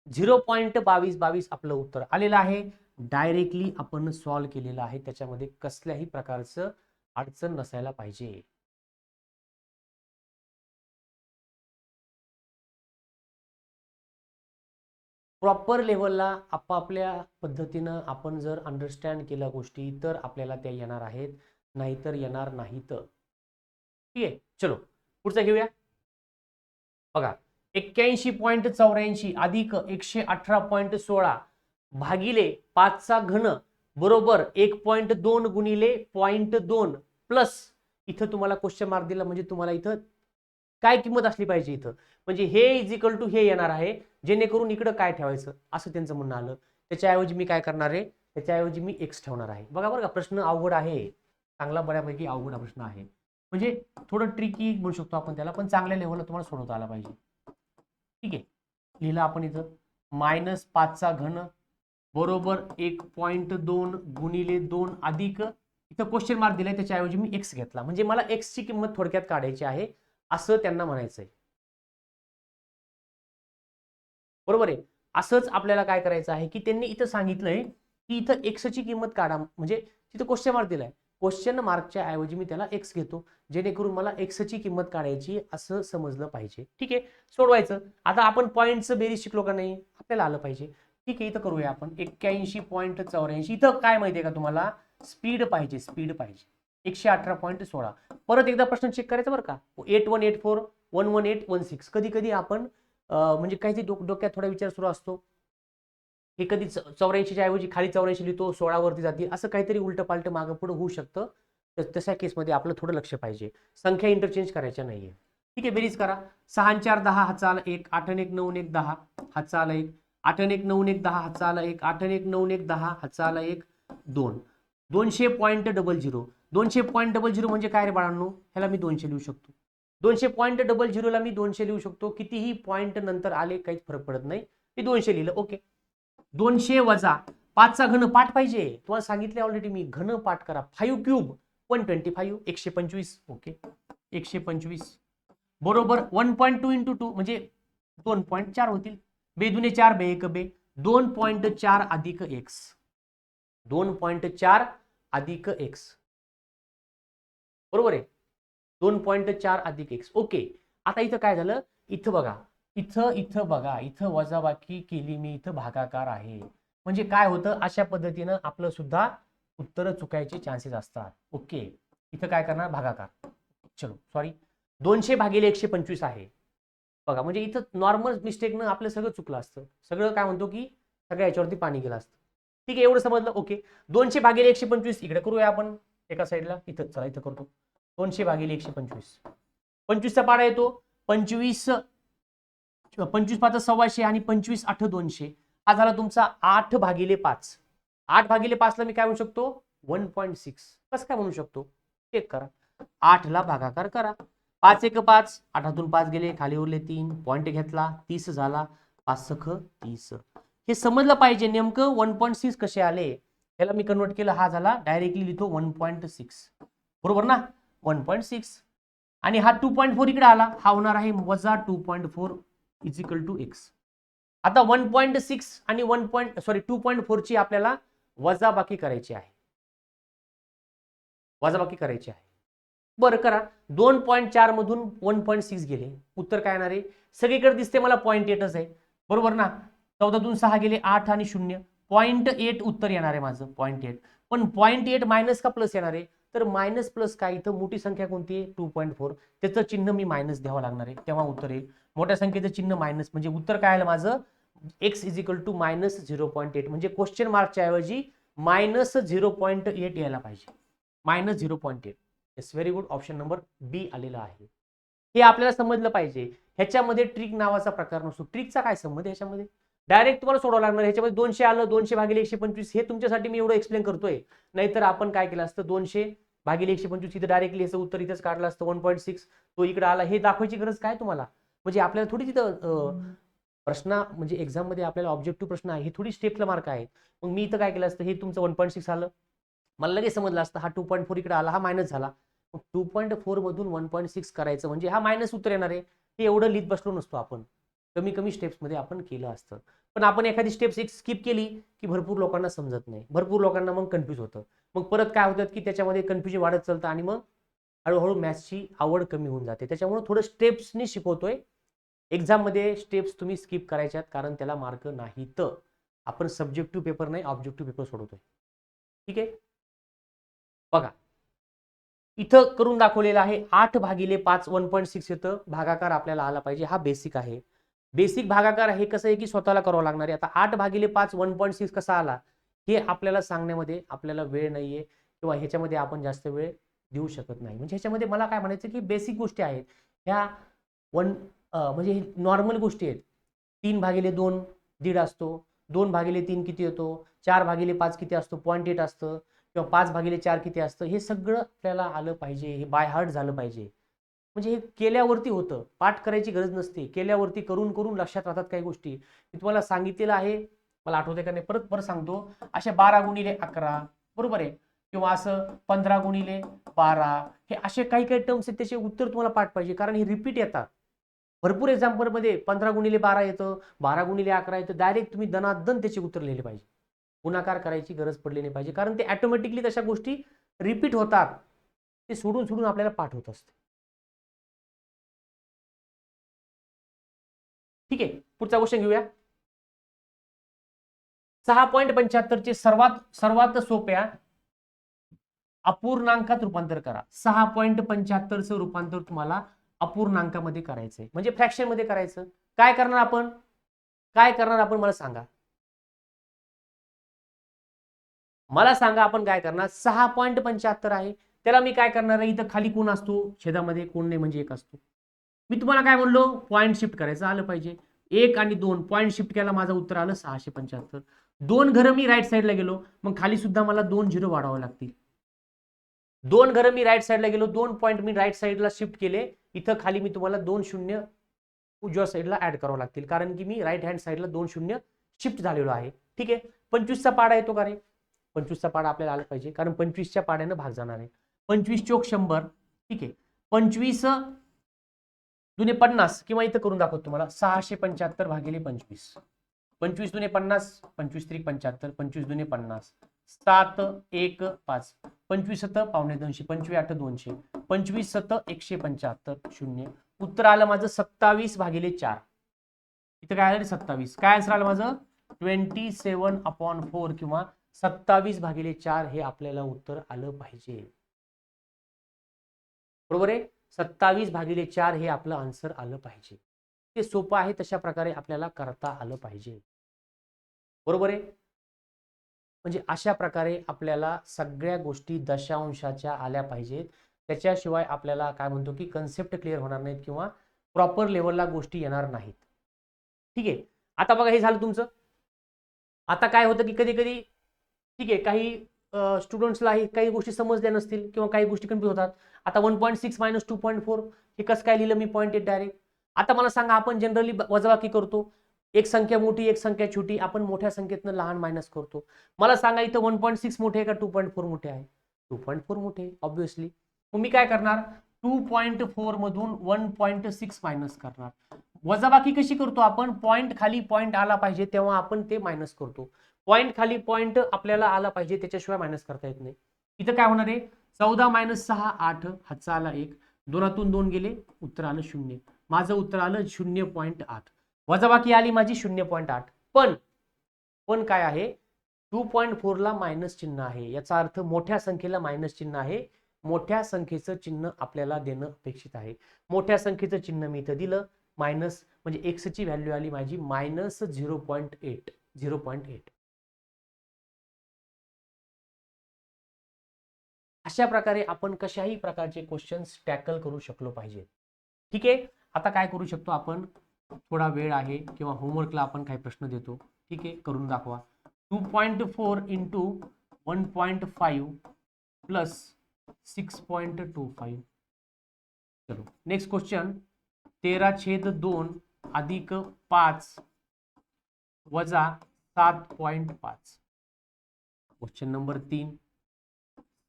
0.2222 आपलं उत्तर आलेलं आहे. डायरेक्टली आपण सॉल्व्ह केलेलं आहे, त्याच्यामध्ये कसल्याही प्रकारचं अडचण नसायला पाहिजे. प्रॉपर लेवलला आपापल्या पद्धतीनं आपण जर अंडरस्टँड केल्या गोष्टी, तर आपल्याला त्या येणार आहेत, नाहीतर येणार नाहीत. ठीक आहे. चलो, पुढचा घेऊया. बघा, 81.84 अधिक 118.16 भागिले 5चा घन बरोबर 1.2 गुणिले 0.2 प्लस, इथं तुम्हाला क्वेश्चन मार्क दिला, म्हणजे तुम्हाला इथं काय किंमत असली पाहिजे इथं, म्हणजे हे इज इक्वल टू हे येणार आहे, जेणेकरून इकडं काय ठेवायचं असं त्यांचं म्हणणं आलं. त्याच्याऐवजी मी काय करणार आहे, त्याच्याऐवजी मी एक्स ठेवणार आहे. बघा बरं का, प्रश्न अवघड आहे, चांगला बऱ्यापैकी अवघड प्रश्न आहे, म्हणजे थोडं ट्रिकी म्हणू शकतो आपण त्याला, पण चांगल्या लेवलला तुम्हाला सोडवता आला पाहिजे. ठीक आहे. लिहिलं आपण इथं -5चा घन बरोबर 1.2 गुणिले 2 अधिक, इथं क्वेश्चन मार्क दिलाय, त्याच्याऐवजी मी एक्स घेतला, म्हणजे मला एक्स ची किंमत थोडक्यात काढायची आहे, असं त्यांना म्हणायचंय. बरोबर आहे. असंच आपल्याला काय करायचं आहे, की त्यांनी इथं सांगितलंय की इथं एक्स ची किंमत काढा, म्हणजे तिथं क्वेश्चन मार्क दिलाय, क्वेश्चन मार्कच्या ऐवजी मी त्याला एक्स घेतो, जेणेकरून मला एक्स ची किंमत काढायची असं समजलं पाहिजे. ठीक आहे, सोडवायचं. आता आपण पॉईंटचं बेरीज शिकलो का नाही, आपल्याला आलं पाहिजे. ठीक आहे, इथं करूया आपण. 81.84, इथं काय माहितीये का तुम्हाला, स्पीड पाहिजे, स्पीड पाहिजे. 118.16. परत एकदा प्रश्न चेक करायचा बरं का. 8184 11816. कधी कधी आपण म्हणजे काहीतरी डोक्यात थोडा विचार सुरू असतो, हे कधी 84च्या ऐवजी खाली 84 लिहितो, 16 वरती जाते, असं काहीतरी उलटं पालटं मागं पुढं होऊ शकतं. तर तशा केसमध्ये आपलं थोडं लक्ष पाहिजे, संख्या इंटरचेंज करायच्या नाहीये. ठीक आहे, बेरीज करा. 6 आणि 4 10, हातचा आला 1, 8 आणि 1 9 आणि 1 10, हातचा आला 1, 8 आणि 1 9 आणि 1 10, हातचा आला 1, 8 आणि 1 9 आणि 1 10, हातचा आला 1 2. 200.00, 200.00 म्हणजे काय रे बाळांनो, ह्याला मी 200 लिहू शकतो. 200.00 ला मी 200 लिहू शकतो, कितीही पॉईंट नंतर आले काहीच फरक पडत नाही, मी 200 लिहिलं. ओके. 200 वजा 5चा घन पाठ पाहिजे, तुम्हाला सांगितले ऑलरेडी मी, घन पाठ करा. 5 क्यूब 125, 125. ओके, 125 बरोबर 1.2 इंटू 2 म्हणजे 2.4 होतील. बेदुने 4 बे 1 बे, 2.4 अधिक एक्स, 2.4 अधिक एक्स, बरोबर आहे. 2.4 अधिक एक्स. ओके. आता इथं काय झालं, इथं बघा इथं इथं बघा, इथं वजाबाकी केली मी, इथं भागाकार आहे. म्हणजे काय होतं, अशा पद्धतीनं आपलं सुद्धा उत्तर चुकायचे चान्सेस असतात. ओके, इथं काय करणार, भागाकार. चलो सॉरी, 200 भागिले 125 आहे बघा. म्हणजे इथं नॉर्मल मिस्टेकनं आपलं सगळं चुकलं असतं. सगळं काय म्हणतो की सगळ्या याच्यावरती पाणी गेलं असतं. ठीक आहे, एवढं समजलं. ओके, 200 भागिले 125 इकडे करूया आपण एका साईडला. इथं चला, इथं करतो. 200 भागिले 125, 25चा पाडा येतो 25, 25 5 125 आणि 25 8 200. हा झाला तुमचा 8 भागिले 5. 8 भागिले 5 ला मी काय म्हणू शकतो, 1.6. कसं काय म्हणू शकतो, चेक करा. 8 ला भागाकार करा. 5 1 5, 8तून 5 गेले, खाली उरले 3, पॉईंट घेतला, 30 झाला. 5 सख 30. हे समजलं पाहिजे नेमकं 1.6 कसे आले. याला मी कन्वर्ट केलं, हा झाला डायरेक्टली लिहितो 1.6. बरोबर ना, 1.6. आणि हा 2.4 इकडे आला, हा होणार आहे वजा 2.4 इज इक्वल टू एक्स. आता 1.6 आणि 2.4 ची आपल्याला वजाबाकी करायची आहे. वजाबाकी करायची आहे. बरं करा. 2.4 मधून 1.6 गेले, उत्तर काय येणार आहे, सगळीकडे दिसते मला 0.8च आहे. बरोबर ना. 14तून 6 गेले 8 आणि 0, 0.8 उत्तर येणार आहे माझं, 0.8. पण 0.8 मायनस का प्लस येणार आहे, तर मायनस प्लस काय, इथं मोठी संख्या कोणती आहे 2.4, त्याचं चिन्ह मी मायनस द्यावं लागणार आहे, तेव्हा उत्तर येईल. मोठ्या संख्येचं चिन्ह मायनस, म्हणजे उत्तर काय आलं माझं, x is equal to minus 0.8. म्हणजे क्वेश्चन मार्कच्या ऐवजी मायनस 0.8 यायला पाहिजे, minus 0.8. Yes, very good. Option number B आलेला आहे. हे आपल्याला समजलं पाहिजे. ह्याच्यामध्ये ट्रिक नावाचा प्रकार नसतो. ट्रिकचा काय संबंध ह्याच्यामध्ये, डायरेक्ट तुम्हाला सोडावं लागणार. ह्याच्यामध्ये 200 आलं, 200 भागिले 125, हे तुमच्यासाठी मी एवढं एक्सप्लेन करतोय. नाहीतर आपण काय केलं असतं, 200 भागिले 125 इथं डायरेक्टली याचं उत्तर इथंच काढलं असतं 1.6. तो इकडे आला, हे दाखवायची गरज काय तुम्हाला. म्हणजे आपल्याला थोडी तिथं प्रश्न, म्हणजे एक्झाम मध्ये आपल्याला ऑब्जेक्टिव्ह प्रश्न आहे, हे थोडी स्टेपला मार्क आहे. मग मी इथं काय केलं असतं, हे तुमचं 1.6 आलं, मला लगेच समजलं असतं, हा 2.4 इकडे आला, हा मायनस झाला. 2.4 मधून 1.6 करायचं म्हणजे हा मायनस उत्तर येणार आहे. हे एवढं लिहित बसलो नसतो आपण, कमी कमी स्टेप्स मध्ये आपण केलं असतं. पण आपण एखादी स्टेप्स एक स्किप केली की भरपूर लोकांना समजत नाही, भरपूर लोकांना मग कन्फ्यूज होतं. मग परत काय होतं की त्याच्यामध्ये कन्फ्युजन वाढत चालतं आणि मग हळूहळू मॅथ्सची आवड कमी होऊन जाते. त्याच्यामुळे थोडं स्टेप्सनी शिकवतोय. एक्झाम मध्ये स्टेप्स तुम्ही स्किप करायच्यात, कारण त्याला मार्क नाहीत. आपण सब्जेक्टिव्ह पेपर नाही, ऑब्जेक्टिव्ह पेपर सोडवतोय. ठीक आहे, बघा इथं करून दाखवलेलं आहे. 8 भागिले 5 1.6 येतं, भागाकार आपल्याला आला पाहिजे. हा बेसिक आहे. बेसिक भागाकार हे कसं आहे की स्वतःला करावं लागणार आहे. आता 8 भागिले 5 1.6 कसा आला हे आपल्याला सांगण्यामध्ये आपल्याला वेळ नाहीये, किंवा ह्याच्यामध्ये आपण जास्त वेळ देऊ शकत नाही. म्हणजे ह्याच्यामध्ये मला काय म्हणायचं की बेसिक गोष्टी आहेत ह्या. म्हणजे नॉर्मल गोष्टी आहेत. 3 भागिले 2 दीड असतो, 2 भागिले 3 किती येतो, 4 भागिले 5 किती असतो, 0.8 असतं, किंवा 5 भागिले 4 किती असतं, हे सगळं आपल्याला आलं पाहिजे. हे बाय हार्ट झालं पाहिजे. म्हणजे हे केल्यावरती होतं, पाठ करायची गरज नसते, केल्यावरती करून करून लक्षात राहतात काही गोष्टी. मी तुम्हाला सांगितलेलं आहे, मला आठवते का नाही, परत परत सांगतो. अशा 12 गुणिले 11 बरोबर आहे, किंवा असं 15 गुणिले 12, हे असे काही काही टर्म्स आहेत, त्याचे उत्तर तुम्हाला पाठ पाहिजे, कारण हे रिपीट येतात. भरपूर एक्झाम्पल मध्ये 15 गुणिले 12 येतं, 12 गुणिले 11 येतं, डायरेक्ट तुम्ही दनादन त्याचे उत्तर लिहिले पाहिजे. गुणाकार करायची गरज पडली नाही पाहिजे, कारण ते ऑटोमॅटिकली तशा गोष्टी रिपीट होतात. ते सोडून सोडून आपल्याला पाठ होत असते. ठीक आहे, पुढचा क्वेश्चन घेऊया. 6.75 चे सर्वात सर्वात सोप्या अपूर्णांकात रूपांतर करा. 6.75 चं रूपांतर तुम्हाला अपूर्णांकामध्ये करायचंय, म्हणजे फ्रॅक्शन मध्ये करायचं. काय करणार आपण, काय करणार आपण, मला सांगा. मला सांगा आपण काय करणार. 6.75 आहे, त्याला मी काय करणार आहे, इथं खाली कोण असतो छेदामध्ये, कोण नाही म्हणजे 1 असतो. मी तुम्हाला काय म्हणलो, पॉईंट शिफ्ट करायचं आलं पाहिजे. 1 आणि 2 पॉईंट शिफ्ट केला, माझं उत्तर आलं 675. 2 घरं मी राईट साईडला गेलो, मग खाली सुद्धा मला 2 झिरो वाढवावं लागतील. 2 घरं मी राईट साईडला गेलो, 2 पॉईंट मी राईट साईडला शिफ्ट केले, इथं खाली मी तुम्हाला 2 शून्य उजव्या साईडला ऍड करावं लागतील, कारण की मी राईट हँड साईडला 2 शून्य शिफ्ट झालेलो आहे. ठीक आहे, 25चा पाडा येतो का रे, 25चा पाडा आपल्याला आला पाहिजे, कारण 25च्या पाड्यानं भाग जाणार आहे. 25 चोक 100. ठीक आहे, 25 दुने 50, किंवा इथं करून दाखवतो तुम्हाला 675 भागिले 25. 25 दुने 50, 25 त्रिक 75, 25 दुने 50, 7 1 5, 25 7 पावणे 200, 25 8 200, 25 7 175 0. उत्तर आलं माझं 27 भागिले 4. इथं काय आलं 27. काय आन्सर आलं माझं 27/4 किंवा 27/4 हे आपल्याला उत्तर आलं पाहिजे. बरोबर आहे. 27/4 हे आपलं आन्सर आलं पाहिजे. ते सोपं आहे, तशा प्रकारे आपल्याला करता आलं पाहिजे. बरोबर आहे. म्हणजे अशा प्रकारे आपल्याला सगळ्या गोष्टी दशांशाच्या आल्या पाहिजेत. त्याच्याशिवाय आपल्याला काय म्हणतो की कन्सेप्ट क्लिअर होणार नाहीत किंवा प्रॉपर लेवलला गोष्टी येणार नाहीत. ठीक आहे. आता बघा हे झालं तुमचं. आता काय होतं की कधी कधी ठीक आहे काही स्टुडंट्सला काही गोष्टी समजल्या नसतील किंवा काही गोष्टी कन्फ्यूज होतात. आता 1.6 मायनस 2.4 हे कसं काय लिहिलं मी 0.8 डायरेक्ट. आता मला सांगा आपण जनरली वजाबाकी करतो. एक संख्या मोठी एक संख्या छोटी आपण मोठ्या संख्येतनं लहान मायनस करतो. मला सांगा इथं 1.6 मोठे आहे का 2.4 मोठे आहे? 2.4 मोठे ऑब्व्हियसली. मग मी काय करणार 2.4 मधून 1.6 मायनस करणार. वजाबाकी कशी करतो आपण? पॉईंट खाली पॉईंट आला पाहिजे तेव्हा आपण ते मायनस करतो. पॉईंट खाली पॉईंट आपल्याला आला पाहिजे त्याच्याशिवाय मायनस करता येत नाही. इथं काय होणार आहे 14 मायनस 6 8 हातचा आला 1 दोनातून 2 गेले उत्तर आलं 0. माझं उत्तर आलं 0.8. वजाबाकी आली माझी 0.8. पण काय आहे 2.4 ला मायनस चिन्ह आहे. याचा अर्थ मोठ्या संख्येला मायनस चिन्ह आहे. मोठ्या संख्येचं चिन्ह आपल्याला देणं अपेक्षित आहे. मोठ्या संख्येचं चिन्ह मी इथं दिलं मायनस म्हणजे एक्स ची व्हॅल्यू आली माझी मायनस 0.8. अशा प्रकारे आपण कशाही प्रकारचे क्वेश्चन्स टॅकल करू शकलो पाहिजे. ठीक आहे. आता काय करू शकतो आपण थोडा वेळ आहे किंवा होमवर्कला आपण काही प्रश्न देतो. ठीक आहे करून दाखवा. 2.4 इंटू 1.5 प्लस 6.25. चलो नेक्स्ट क्वेश्चन 13/2 अधिक 5 वजा 7.5. क्वेश्चन नंबर 3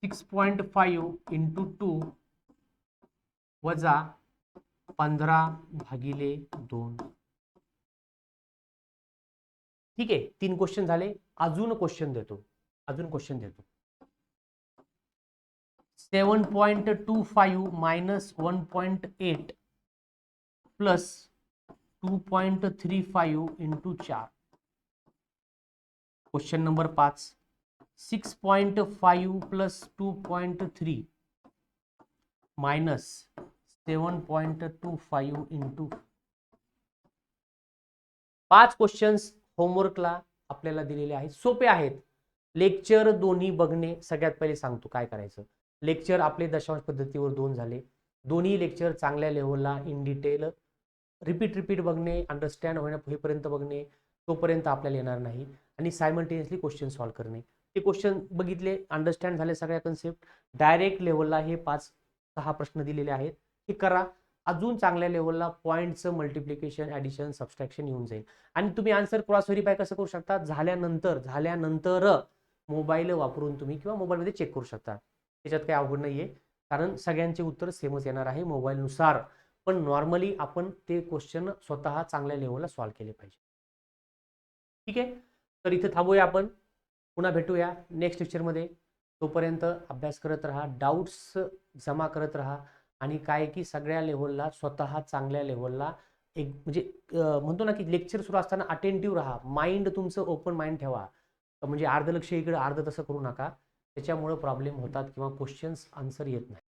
6.5 इंटू 2 वजा 15/2. ठीक आहे 3 क्वेश्चन झाले. अजून क्वेश्चन देतो 7.25 minus 1.8 plus 2.35 into 4. Question number 5 6.5 plus 2.3 minus 7.25 into. 5 questions होमवर्कला आपल्याला दिलेले आहेत. सोपे आहेत. लेक्चर दोन्ही बघणे. सगळ्यात पहिले सांगतो काय करायचं. लेक्चर आपले दशांश पद्धतीवर 2 झाले. दोन्ही लेक्चर चांगल्या लेवलला इन डिटेल रिपीट बघणे अंडरस्टँड होईपर्यंत बघणे. तोपर्यंत आपल्याला येणार नाही. आणि सायमल्टेनियसली क्वेश्चन सॉल्व्ह करणे. ते क्वेश्चन बघितले अंडरस्टँड झाले सगळ्या कन्सेप्ट. डायरेक्ट लेवलला हे 5-6 प्रश्न दिलेले आहेत. हे करा. अजून चांगल्या लेवलला पॉईंटचं मल्टिप्लिकेशन ॲडिशन सबस्ट्रॅक्शन येऊन जाईल. आणि तुम्ही आन्सर क्रॉस व्हेरीफाय कसं करू शकता झाल्यानंतर मोबाईल वापरून तुम्ही किंवा मोबाईलमध्ये चेक करू शकता. त्याच्यात काही अवघड नाहीये कारण सगळ्यांचे उत्तर सेमच येणार आहे मोबाईलनुसार. पण नॉर्मली आपण ते क्वेश्चन स्वतः चांगल्या लेवलला सॉल्व्ह केले पाहिजे. ठीक आहे. तर इथं थांबूया आपण. पुन्हा भेटूया नेक्स्ट लेक्चरमध्ये. तोपर्यंत अभ्यास करत राहा. डाऊट्स जमा करत राहा. आणि काय की सगळ्या लेवलला स्वतः चांगल्या लेवलला एक म्हणजे म्हणतो ना की लेक्चर सुरू असताना अटेंटिव्ह राहा. माइंड तुमचं ओपन माइंड ठेवा. म्हणजे अर्ध लक्ष इकडे अर्ध तसं करू नका. त्याच्यामुळे प्रॉब्लेम होतात किंवा क्वेश्चन्स आन्सर येत नाही.